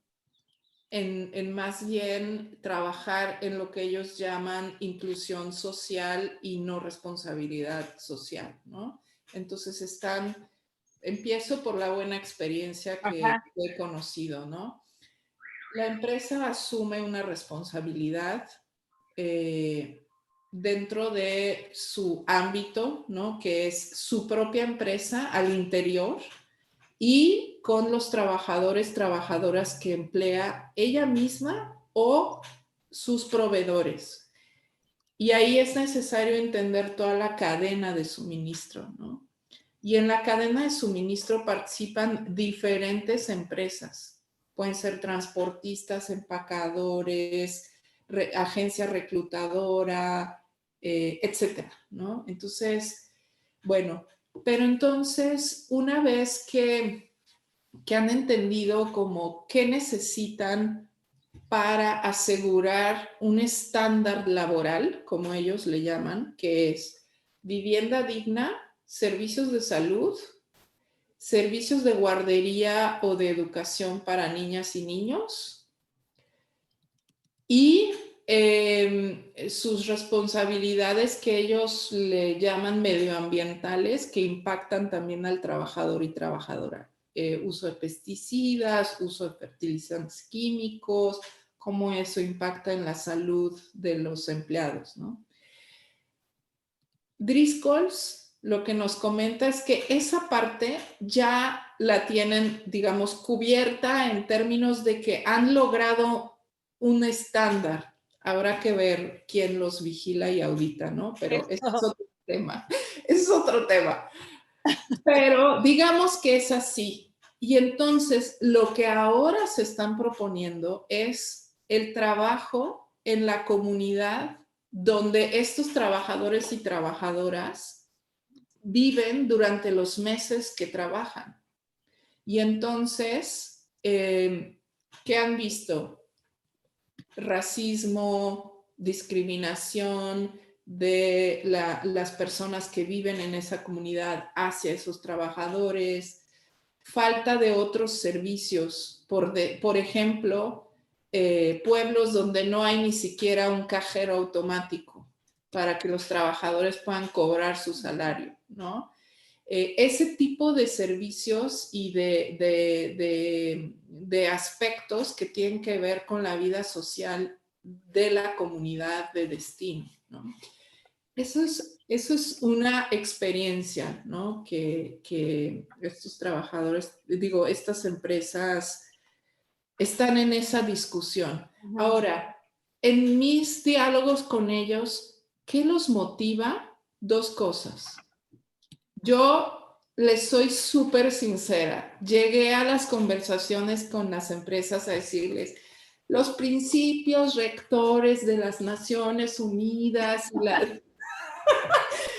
E: en más bien trabajar en lo que ellos llaman inclusión social y no responsabilidad social, ¿no? Entonces empiezo por la buena experiencia que he conocido, ¿no? La empresa asume una responsabilidad dentro de su ámbito, ¿no? Que es su propia empresa al interior y con los trabajadores, trabajadoras que emplea ella misma o sus proveedores. Y ahí es necesario entender toda la cadena de suministro, ¿no? Y en la cadena de suministro participan diferentes empresas. Pueden ser transportistas, empacadores, agencia reclutadora, etcétera, ¿no? Entonces, bueno, pero entonces, una vez que han entendido como qué necesitan para asegurar un estándar laboral, como ellos le llaman, que es vivienda digna, servicios de salud, servicios de guardería o de educación para niñas y niños, y sus responsabilidades que ellos le llaman medioambientales, que impactan también al trabajador y trabajadora. Uso de pesticidas, uso de fertilizantes químicos, cómo eso impacta en la salud de los empleados, ¿no? Driscolls lo que nos comenta es que esa parte ya la tienen, digamos, cubierta en términos de que han logrado un estándar. Habrá que ver quién los vigila y audita, ¿no? Pero ese es otro tema. Es otro tema. Pero digamos que es así. Y entonces lo que ahora se están proponiendo es el trabajo en la comunidad donde estos trabajadores y trabajadoras viven durante los meses que trabajan. Y entonces, ¿qué han visto? Racismo, discriminación de las personas que viven en esa comunidad hacia esos trabajadores, falta de otros servicios, por ejemplo, pueblos donde no hay ni siquiera un cajero automático para que los trabajadores puedan cobrar su salario, ¿no? Ese tipo de servicios y de aspectos que tienen que ver con la vida social de la comunidad de destino, ¿no? Eso es una experiencia, ¿no? Que estos trabajadores, digo, estas empresas están en esa discusión. Ahora, en mis diálogos con ellos, ¿qué los motiva? Dos cosas. Yo les soy súper sincera. Llegué a las conversaciones con las empresas a decirles, los principios rectores de las Naciones Unidas y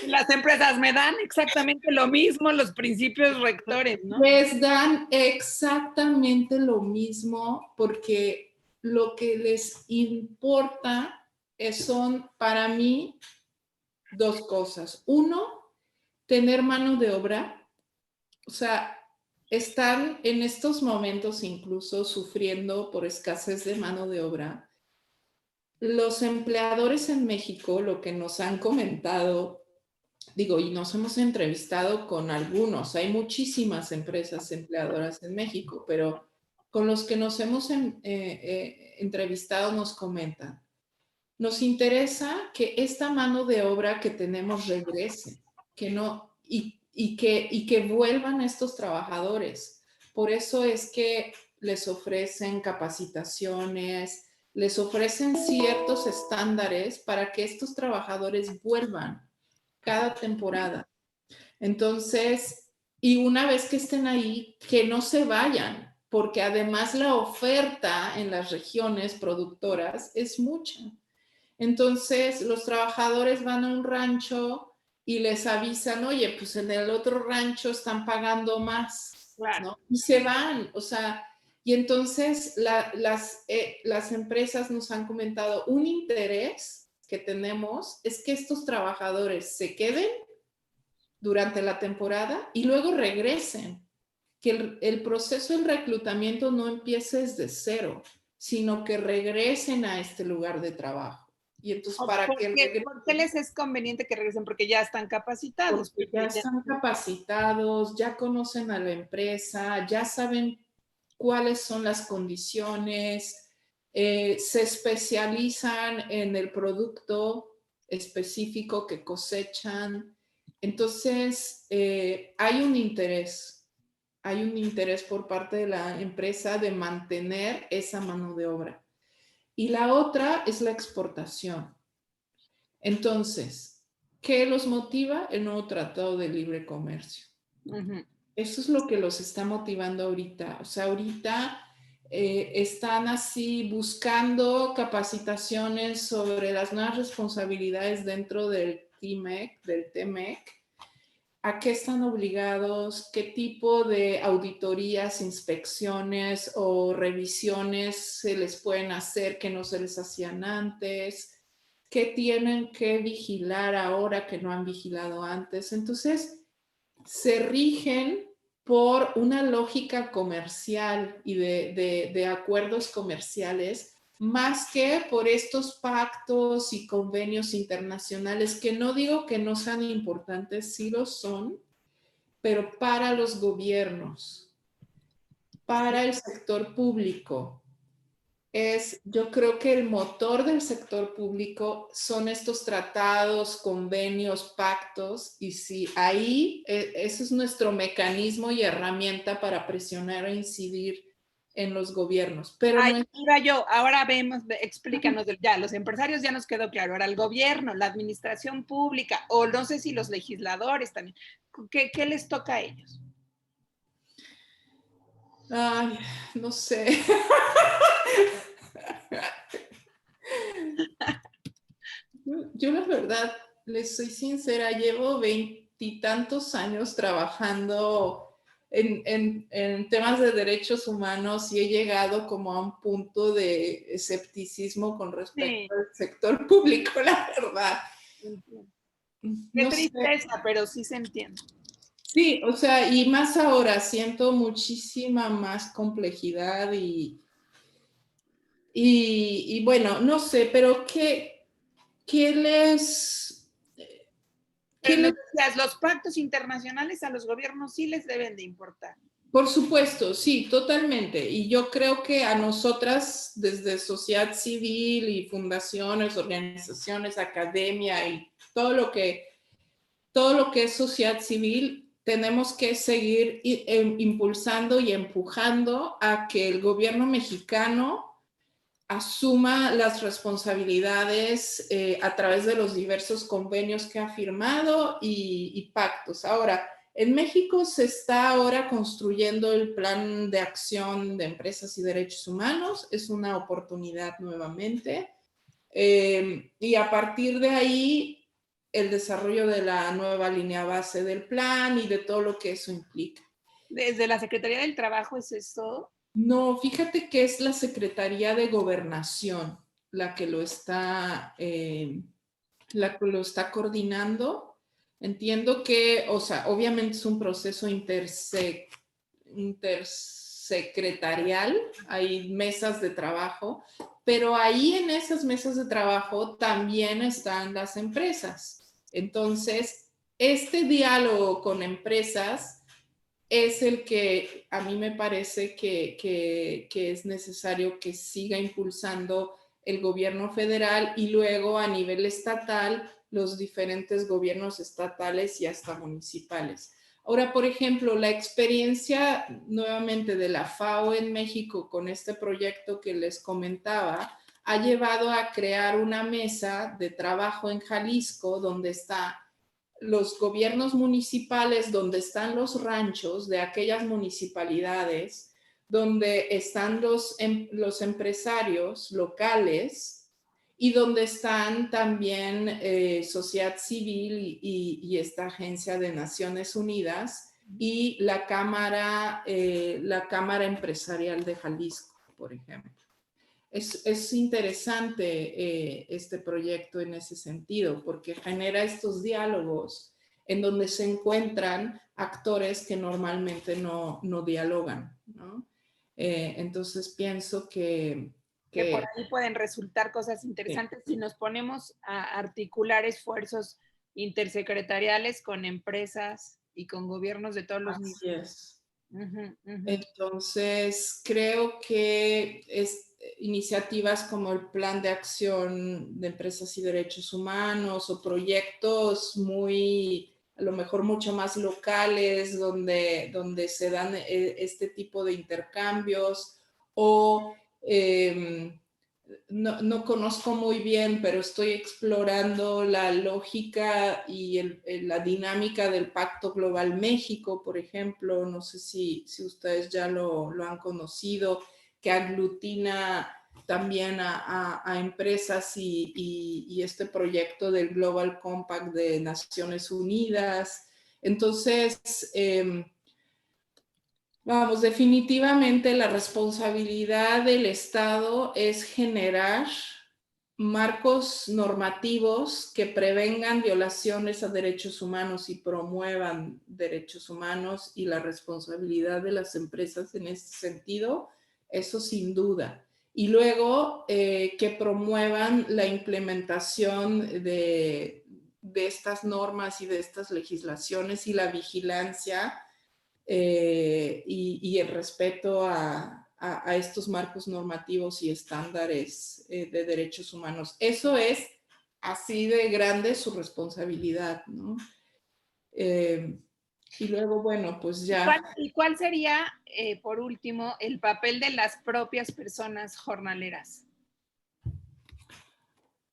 D: Las empresas me dan exactamente lo mismo, los principios rectores, ¿no?
E: les dan exactamente lo mismo porque lo que les importa son para mí dos cosas. Uno, tener mano de obra. O sea, están en estos momentos incluso sufriendo por escasez de mano de obra. Los empleadores en México, lo que nos han comentado, digo, y nos hemos entrevistado con algunos, hay muchísimas empresas empleadoras en México, pero con los que nos hemos entrevistado nos comentan, nos interesa que esta mano de obra que tenemos regrese, que no, y que vuelvan estos trabajadores. Por eso es que les ofrecen capacitaciones, les ofrecen ciertos estándares para que estos trabajadores vuelvan cada temporada. Entonces, y una vez que estén ahí, que no se vayan, porque además la oferta en las regiones productoras es mucha. Entonces, los trabajadores van a un rancho y les avisan, oye, pues en el otro rancho están pagando más,
D: Claro.
E: ¿no? Y se van, o sea, y entonces las empresas nos han comentado, un interés que tenemos es que estos trabajadores se queden durante la temporada y luego regresen, que el proceso de reclutamiento no empiece desde cero, sino que regresen a este lugar de trabajo. Y entonces, ¿por
D: qué les es conveniente que regresen? Porque ya están capacitados.
E: Porque ya están capacitados, ya conocen a la empresa, ya saben cuáles son las condiciones, se especializan en el producto específico que cosechan. Entonces, hay un interés por parte de la empresa de mantener esa mano de obra. Y la otra es la exportación. Entonces, ¿qué los motiva? El nuevo Tratado de Libre Comercio. Eso es lo que los está motivando ahorita. O sea, ahorita están así buscando capacitaciones sobre las nuevas responsabilidades dentro del TMEC, a qué están obligados, qué tipo de auditorías, inspecciones o revisiones se les pueden hacer que no se les hacían antes, qué tienen que vigilar ahora que no han vigilado antes. Entonces, se rigen por una lógica comercial y de acuerdos comerciales, más que por estos pactos y convenios internacionales, que no digo que no sean importantes, sí lo son, pero para los gobiernos, para el sector público, yo creo que el motor del sector público son estos tratados, convenios, pactos, y sí, ahí ese es nuestro mecanismo y herramienta para presionar e incidir en los gobiernos. Pero
D: ahora vemos, explícanos, ya, los empresarios ya nos quedó claro, ahora el gobierno, la administración pública, o no sé si los legisladores también, ¿qué les toca a ellos?
E: Ay, no sé. Yo la verdad, les soy sincera, llevo 20 años trabajando en temas de derechos humanos y he llegado como a un punto de escepticismo con respecto al sector público, la verdad.
D: Qué tristeza, pero sí se entiende.
E: Sí, o sea, y más ahora siento muchísima más complejidad y bueno, no sé, pero ¿qué les...
D: Los pactos internacionales a los gobiernos sí les deben de importar.
E: Por supuesto, sí, totalmente. Y yo creo que a nosotras, desde sociedad civil y fundaciones, organizaciones, academia y todo lo que es sociedad civil, tenemos que seguir impulsando y empujando a que el gobierno mexicano asuma las responsabilidades a través de los diversos convenios que ha firmado y pactos. Ahora, en México se está ahora construyendo el Plan de Acción de Empresas y Derechos Humanos. Es una oportunidad nuevamente. Y a partir de ahí, el desarrollo de la nueva línea base del plan y de todo lo que eso implica.
D: ¿Desde la Secretaría del Trabajo es eso?
E: No, fíjate que es la Secretaría de Gobernación la que lo está coordinando. Entiendo que, o sea, obviamente es un proceso intersecretarial, hay mesas de trabajo, pero ahí en esas mesas de trabajo también están las empresas. Entonces, este diálogo con empresas es el que a mí me parece que es necesario que siga impulsando el gobierno federal y luego a nivel estatal los diferentes gobiernos estatales y hasta municipales. Ahora, por ejemplo, la experiencia nuevamente de la FAO en México con este proyecto que les comentaba ha llevado a crear una mesa de trabajo en Jalisco donde está los gobiernos municipales, donde están los ranchos de aquellas municipalidades, donde están los empresarios locales y donde están también sociedad civil y esta agencia de Naciones Unidas y la Cámara Empresarial de Jalisco, por ejemplo. Es interesante este proyecto en ese sentido, porque genera estos diálogos en donde se encuentran actores que normalmente no dialogan, ¿no? Entonces pienso que
D: por ahí pueden resultar cosas interesantes si nos ponemos a articular esfuerzos intersecretariales con empresas y con gobiernos de todos los niveles.
E: Así es. Entonces, creo que iniciativas como el Plan de Acción de Empresas y Derechos Humanos o proyectos a lo mejor mucho más locales, donde se dan este tipo de intercambios o no conozco muy bien, pero estoy explorando la lógica y la dinámica del Pacto Global México, por ejemplo. No sé si ustedes ya lo han conocido, que aglutina también a empresas y este proyecto del Global Compact de Naciones Unidas. Entonces, vamos, definitivamente la responsabilidad del Estado es generar marcos normativos que prevengan violaciones a derechos humanos y promuevan derechos humanos, y la responsabilidad de las empresas en este sentido, eso sin duda. Y luego que promuevan la implementación de estas normas y de estas legislaciones y la vigilancia y el respeto a estos marcos normativos y estándares de derechos humanos. Eso es así de grande su responsabilidad, ¿no? Y luego, bueno, pues ya.
D: ¿Y cuál sería, por último, el papel de las propias personas jornaleras?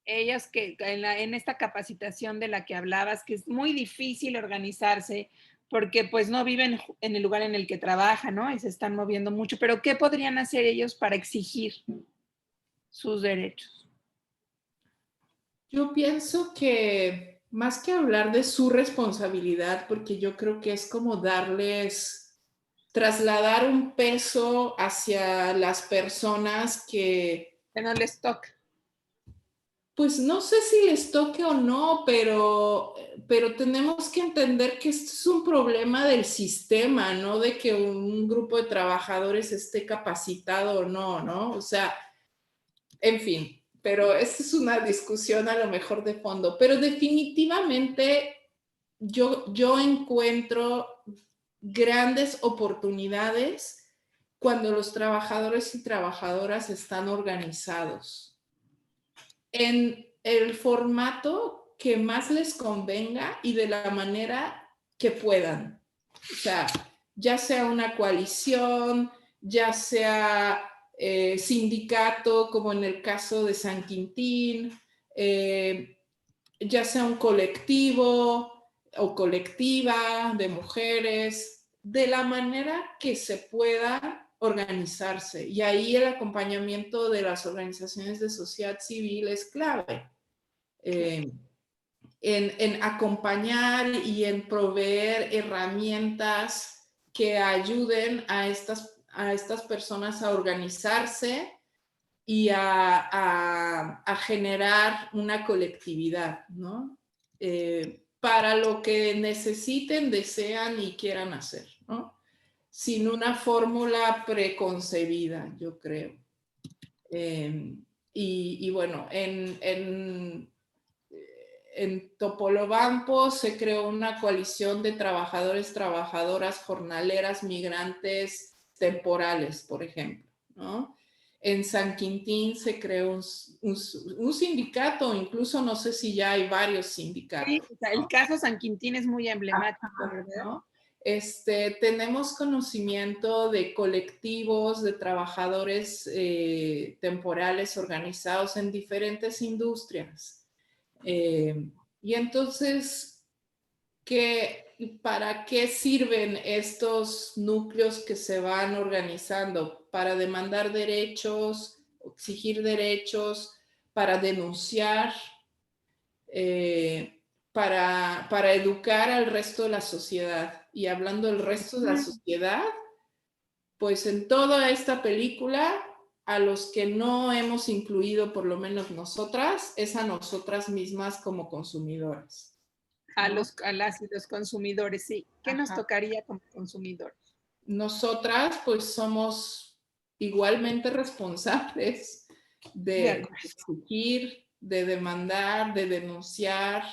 D: Ellas que en esta capacitación de la que hablabas, que es muy difícil organizarse porque pues no viven en el lugar en el que trabajan, ¿no? Y se están moviendo mucho, pero ¿qué podrían hacer ellos para exigir sus derechos?
E: Yo pienso que más que hablar de su responsabilidad, porque yo creo que es como trasladar un peso hacia las personas que
D: no les toca.
E: Pues no sé si les toque o no, pero tenemos que entender que esto es un problema del sistema, no de que un grupo de trabajadores esté capacitado o no, ¿no? O sea, en fin, pero esta es una discusión a lo mejor de fondo, pero definitivamente yo encuentro grandes oportunidades cuando los trabajadores y trabajadoras están organizados en el formato que más les convenga y de la manera que puedan. O sea, ya sea una coalición, ya sea sindicato, como en el caso de San Quintín, ya sea un colectivo o colectiva de mujeres, de la manera que se pueda organizarse. Y ahí el acompañamiento de las organizaciones de sociedad civil es clave. En acompañar y en proveer herramientas que ayuden a estas personas a organizarse y a generar una colectividad, ¿no? Para lo que necesiten, desean y quieran hacer, ¿no? Sin una fórmula preconcebida, yo creo. Y bueno, en Topolobampo se creó una coalición de trabajadores, trabajadoras, jornaleras, migrantes temporales, por ejemplo, ¿no? En San Quintín se creó un sindicato, incluso no sé si ya hay varios sindicatos.
D: Sí, o sea, el caso San Quintín es muy emblemático, ¿verdad?
E: ¿No? Tenemos conocimiento de colectivos de trabajadores temporales organizados en diferentes industrias. Y entonces, ¿para qué sirven estos núcleos que se van organizando? Para demandar derechos, exigir derechos, para denunciar, para educar al resto de la sociedad. Y hablando del resto de la sociedad, pues en toda esta película, a los que no hemos incluido, por lo menos nosotras, es a nosotras mismas como consumidoras.
D: A los consumidores, sí. ¿Qué nos tocaría como consumidores?
E: Nosotras, pues, somos igualmente responsables de exigir, de demandar, de denunciar.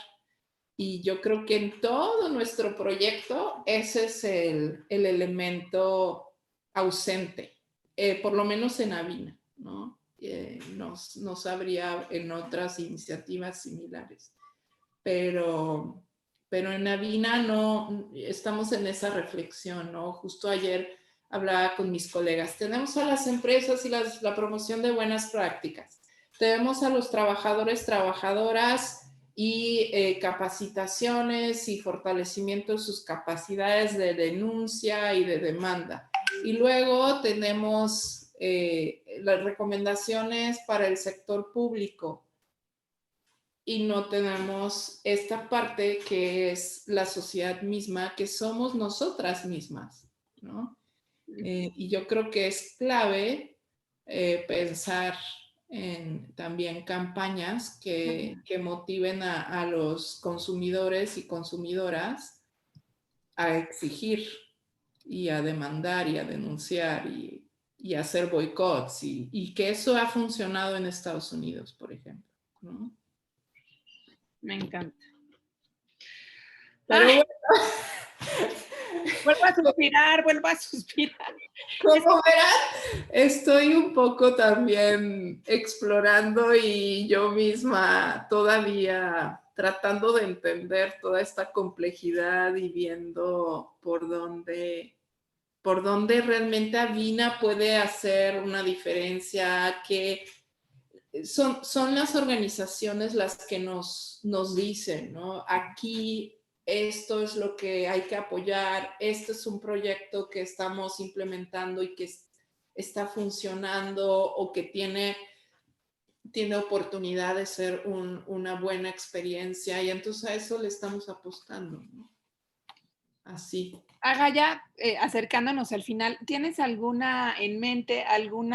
E: Y yo creo que en todo nuestro proyecto ese es el elemento ausente, por lo menos en Avina, ¿no? No sabría en otras iniciativas similares, pero en Avina no estamos en esa reflexión, ¿no? Justo ayer hablaba con mis colegas, tenemos a las empresas y la promoción de buenas prácticas, tenemos a los trabajadores, trabajadoras y capacitaciones y fortalecimiento de sus capacidades de denuncia y de demanda. Y luego tenemos las recomendaciones para el sector público y no tenemos esta parte que es la sociedad misma, que somos nosotras mismas, ¿no? Y yo creo que es clave pensar en también campañas que motiven a los consumidores y consumidoras a exigir y a demandar y a denunciar y a hacer boicots y que eso ha funcionado en Estados Unidos, por ejemplo, ¿no?
D: Me encanta.
E: Pero bueno.
D: Vuelvo a suspirar.
E: Como verán, estoy un poco también explorando y yo misma todavía tratando de entender toda esta complejidad y viendo por dónde realmente Avina puede hacer una diferencia, que son las organizaciones las que nos dicen, ¿no? Aquí esto es lo que hay que apoyar, este es un proyecto que estamos implementando y que está funcionando o que tiene oportunidad de ser una buena experiencia y entonces a eso le estamos apostando, ¿no? Así.
D: Agaya, acercándonos al final, ¿tienes alguna en mente, algún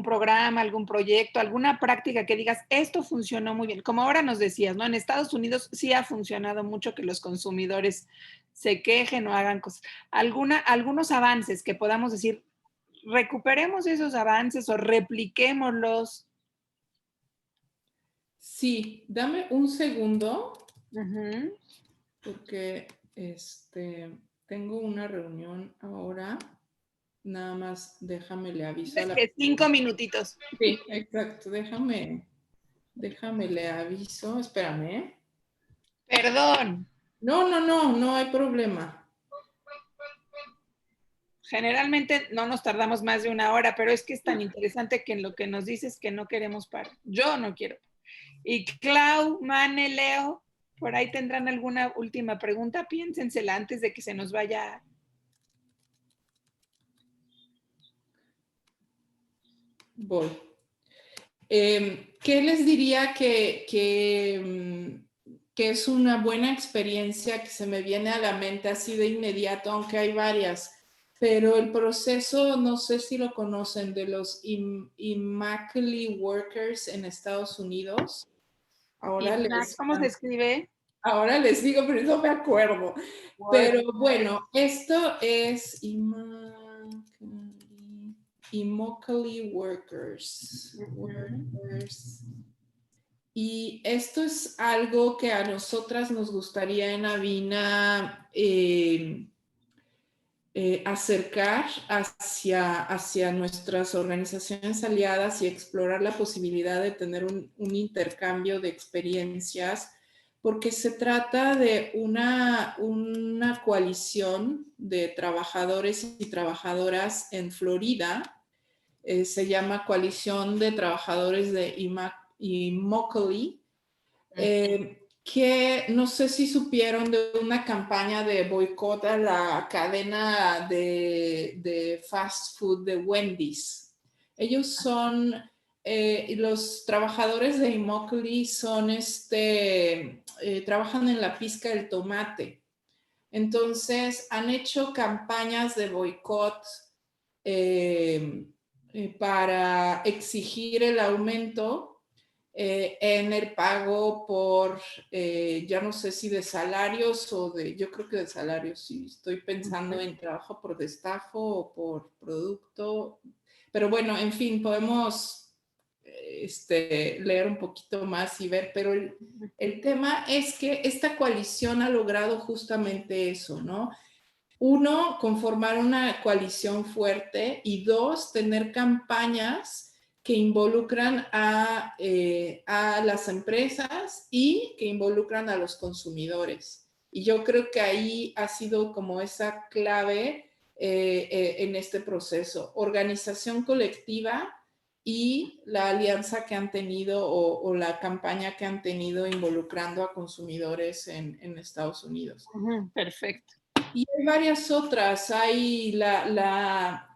D: programa, algún proyecto, alguna práctica que digas, esto funcionó muy bien? Como ahora nos decías, ¿no? En Estados Unidos sí ha funcionado mucho que los consumidores se quejen o hagan cosas. Algunos avances que podamos decir, recuperemos esos avances o repliquémoslos.
E: Sí, dame un segundo,
D: Uh-huh.
E: porque tengo una reunión ahora. Nada más déjame le aviso a la...
D: 5 minutitos.
E: Sí, exacto. Déjame le aviso. Espérame.
D: Perdón.
E: No hay problema.
D: Generalmente no nos tardamos más de 1 hora, pero es que es tan interesante que en lo que nos dices que no queremos parar. Yo no quiero. Y Clau, Mane, Leo, por ahí tendrán alguna última pregunta. Piénsensela antes de que se nos vaya.
E: Voy. ¿Qué les diría que es una buena experiencia que se me viene a la mente así de inmediato, aunque hay varias? Pero el proceso, no sé si lo conocen, de los Immokalee Workers en Estados Unidos.
D: ¿Cómo se escribe?
E: Ahora les digo, pero no me acuerdo. Pero bueno, esto es Immokalee Workers. Y esto es algo que a nosotras nos gustaría en Avina acercar hacia nuestras organizaciones aliadas y explorar la posibilidad de tener un intercambio de experiencias, porque se trata de una coalición de trabajadores y trabajadoras en Florida. Se llama Coalición de Trabajadores de Immokalee, que no sé si supieron de una campaña de boicot a la cadena de fast food de Wendy's. Ellos son, los trabajadores de Immokalee son, trabajan en la pizca del tomate. Entonces, han hecho campañas de boicot para exigir el aumento en el pago por, ya no sé si de salarios o yo creo que de salarios, sí, estoy pensando en trabajo por destajo o por producto, pero bueno, en fin, podemos leer un poquito más y ver, pero el tema es que esta coalición ha logrado justamente eso, ¿no? 1, conformar una coalición fuerte y 2, tener campañas que involucran a las empresas y que involucran a los consumidores. Y yo creo que ahí ha sido como esa clave en este proceso. Organización colectiva y la alianza que han tenido o la campaña que han tenido involucrando a consumidores en Estados Unidos.
D: Perfecto.
E: Y hay varias otras. Hay la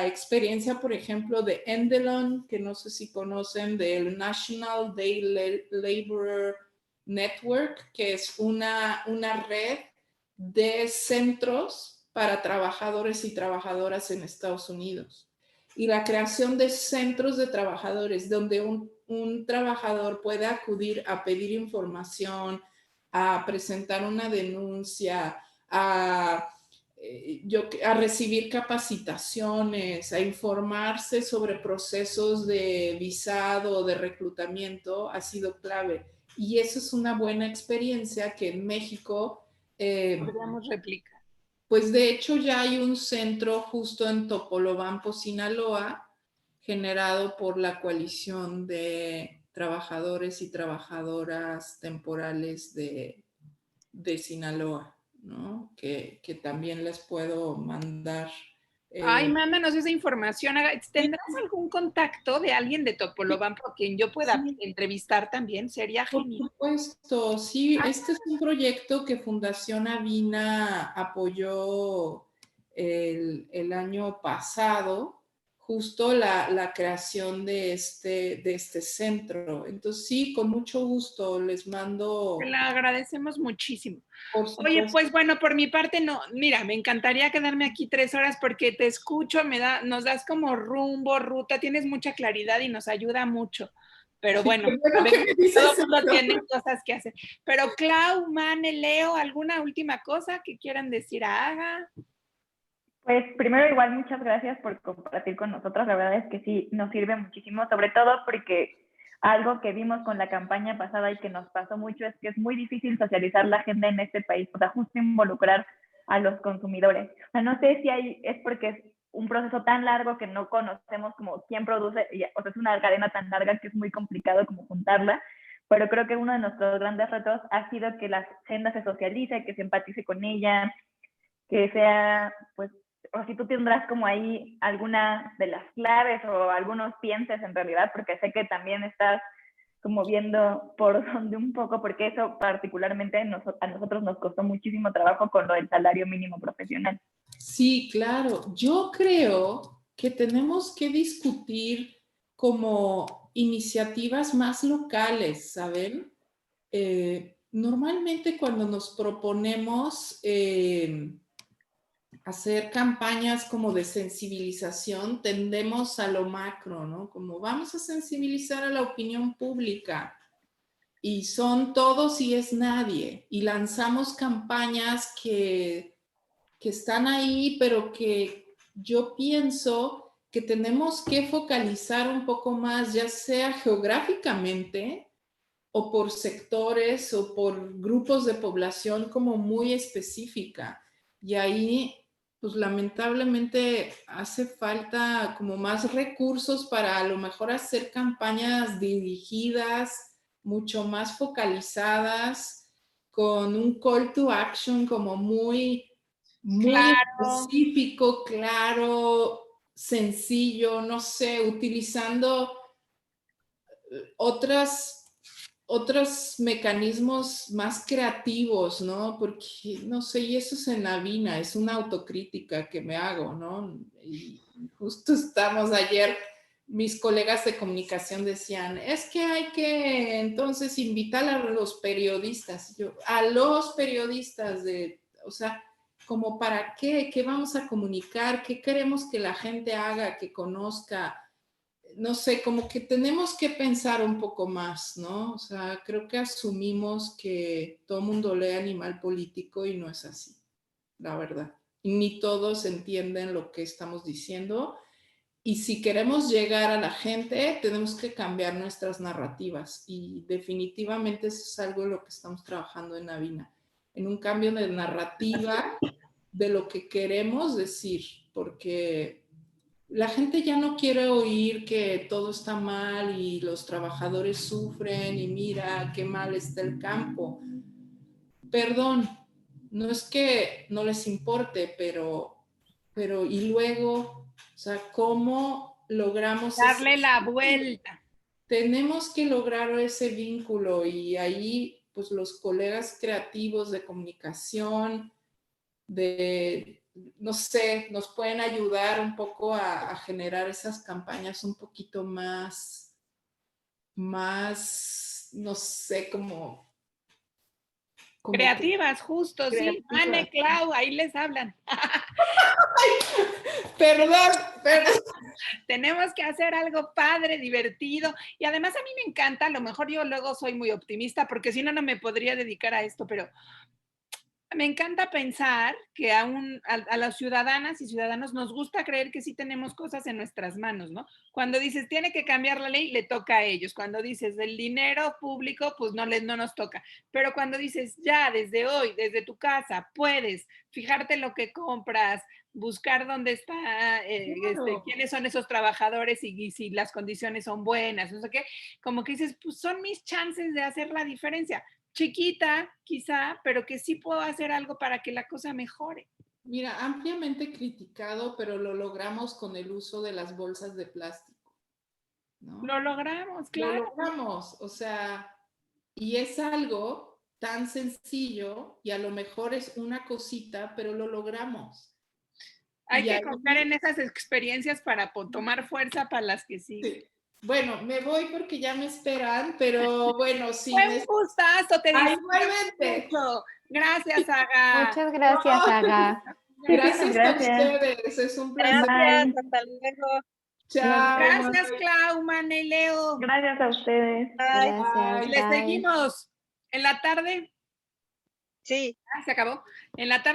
E: experiencia, por ejemplo, de Endelon, que no sé si conocen, del National Day Laborer Network, que es una red de centros para trabajadores y trabajadoras en Estados Unidos. Y la creación de centros de trabajadores, donde un trabajador puede acudir a pedir información, a presentar una denuncia, a recibir capacitaciones, a informarse sobre procesos de visado, de reclutamiento, ha sido clave. Y eso es una buena experiencia que en México
D: podríamos replicar.
E: Pues de hecho ya hay un centro justo en Topolobampo, Sinaloa, generado por la coalición de trabajadores y trabajadoras temporales de Sinaloa, ¿no? Que también les puedo mandar.
D: Ay, mándanos esa información. ¿Tendrás algún contacto de alguien de Topolobampo a quien yo pueda entrevistar también? Sería genial.
E: Por supuesto, sí. Este es un proyecto que Fundación Avina apoyó el año pasado, justo la creación de este centro. Entonces, sí, con mucho gusto les mando.
D: Te lo agradecemos muchísimo.
E: Por supuesto.
D: Oye, pues bueno, por mi parte no, mira, me encantaría quedarme aquí 3 horas porque te escucho, nos das como rumbo, ruta, tienes mucha claridad y nos ayuda mucho. Pero bueno, todo el mundo tiene cosas que hacer. Pero Clau, Mane, Leo, ¿alguna última cosa que quieran decir a Aga?
C: Pues primero igual muchas gracias por compartir con nosotros, la verdad es que sí nos sirve muchísimo, sobre todo porque algo que vimos con la campaña pasada y que nos pasó mucho es que es muy difícil socializar la agenda en este país, o sea, justo involucrar a los consumidores. O sea, no sé si es porque es un proceso tan largo que no conocemos como quién produce, o sea, es una cadena tan larga que es muy complicado como juntarla, pero creo que uno de nuestros grandes retos ha sido que la agenda se socialice, que se empatice con ella, que sea, pues, o si tú tendrás como ahí alguna de las claves o algunos pienses en realidad, porque sé que también estás como viendo por dónde un poco, porque eso particularmente a nosotros nos costó muchísimo trabajo con lo del salario mínimo profesional.
E: Sí, claro. Yo creo que tenemos que discutir como iniciativas más locales, ¿saben? Normalmente cuando nos proponemos hacer campañas como de sensibilización, tendemos a lo macro, ¿no? Como vamos a sensibilizar a la opinión pública y son todos y es nadie. Y lanzamos campañas que están ahí, pero que yo pienso que tenemos que focalizar un poco más, ya sea geográficamente o por sectores o por grupos de población como muy específica. Y ahí, pues lamentablemente hace falta como más recursos para a lo mejor hacer campañas dirigidas, mucho más focalizadas, con un call to action como muy específico, claro, sencillo, no sé, utilizando otros mecanismos más creativos, ¿no? Porque, no sé, y eso es en la vida, es una autocrítica que me hago, ¿no? Y justo estamos ayer, mis colegas de comunicación decían, es que hay que entonces invitar a los periodistas, a los periodistas o sea, como para qué vamos a comunicar, qué queremos que la gente haga, que conozca, no sé, como que tenemos que pensar un poco más, ¿no? O sea, creo que asumimos que todo el mundo lee Animal Político y no es así, la verdad. Y ni todos entienden lo que estamos diciendo. Y si queremos llegar a la gente, tenemos que cambiar nuestras narrativas. Y definitivamente eso es algo en lo que estamos trabajando en Avina, en un cambio de narrativa de lo que queremos decir, porque la gente ya no quiere oír que todo está mal y los trabajadores sufren y mira qué mal está el campo. Perdón, no es que no les importe, pero y luego, o sea, ¿cómo logramos
D: darle la vuelta?
E: Tenemos que lograr ese vínculo y ahí, pues los colegas creativos de comunicación, no sé, nos pueden ayudar un poco a generar esas campañas un poquito más, no sé, como
D: Creativas, justo, sí. Anne, Clau, ahí les hablan.
E: Perdón.
D: Tenemos que hacer algo padre, divertido. Y además a mí me encanta, a lo mejor yo luego soy muy optimista, porque si no, no me podría dedicar a esto, pero me encanta pensar que a las ciudadanas y ciudadanos nos gusta creer que sí tenemos cosas en nuestras manos, ¿no? Cuando dices, tiene que cambiar la ley, le toca a ellos. Cuando dices, el dinero público, pues no nos toca. Pero cuando dices, ya, desde hoy, desde tu casa, puedes fijarte lo que compras, buscar dónde está,
E: Claro.
D: quiénes son esos trabajadores y si las condiciones son buenas, no sé qué, como que dices, pues son mis chances de hacer la diferencia. Chiquita, quizá, pero que sí puedo hacer algo para que la cosa mejore.
E: Mira, ampliamente criticado, pero lo logramos con el uso de las bolsas de plástico, ¿no?
D: Lo logramos, claro.
E: Lo logramos, o sea, y es algo tan sencillo y a lo mejor es una cosita, pero lo logramos.
D: Hay
E: y
D: que
E: ahí,
D: contar en esas experiencias para tomar fuerza para las que siguen.
E: sí. Bueno, me voy porque ya me esperan, pero bueno, sí.
D: Fue un gustazo, te
E: igualmente.
D: mucho. Gracias, Aga.
B: Muchas gracias, Aga.
E: Gracias a ustedes, es un placer.
F: Gracias, hasta luego.
E: Chao.
D: Gracias, Clau, Mana y Leo.
C: Gracias a ustedes.
B: Gracias.
D: Les
B: Bye.
D: seguimos en la tarde.
F: Sí.
D: Se acabó. En la tarde.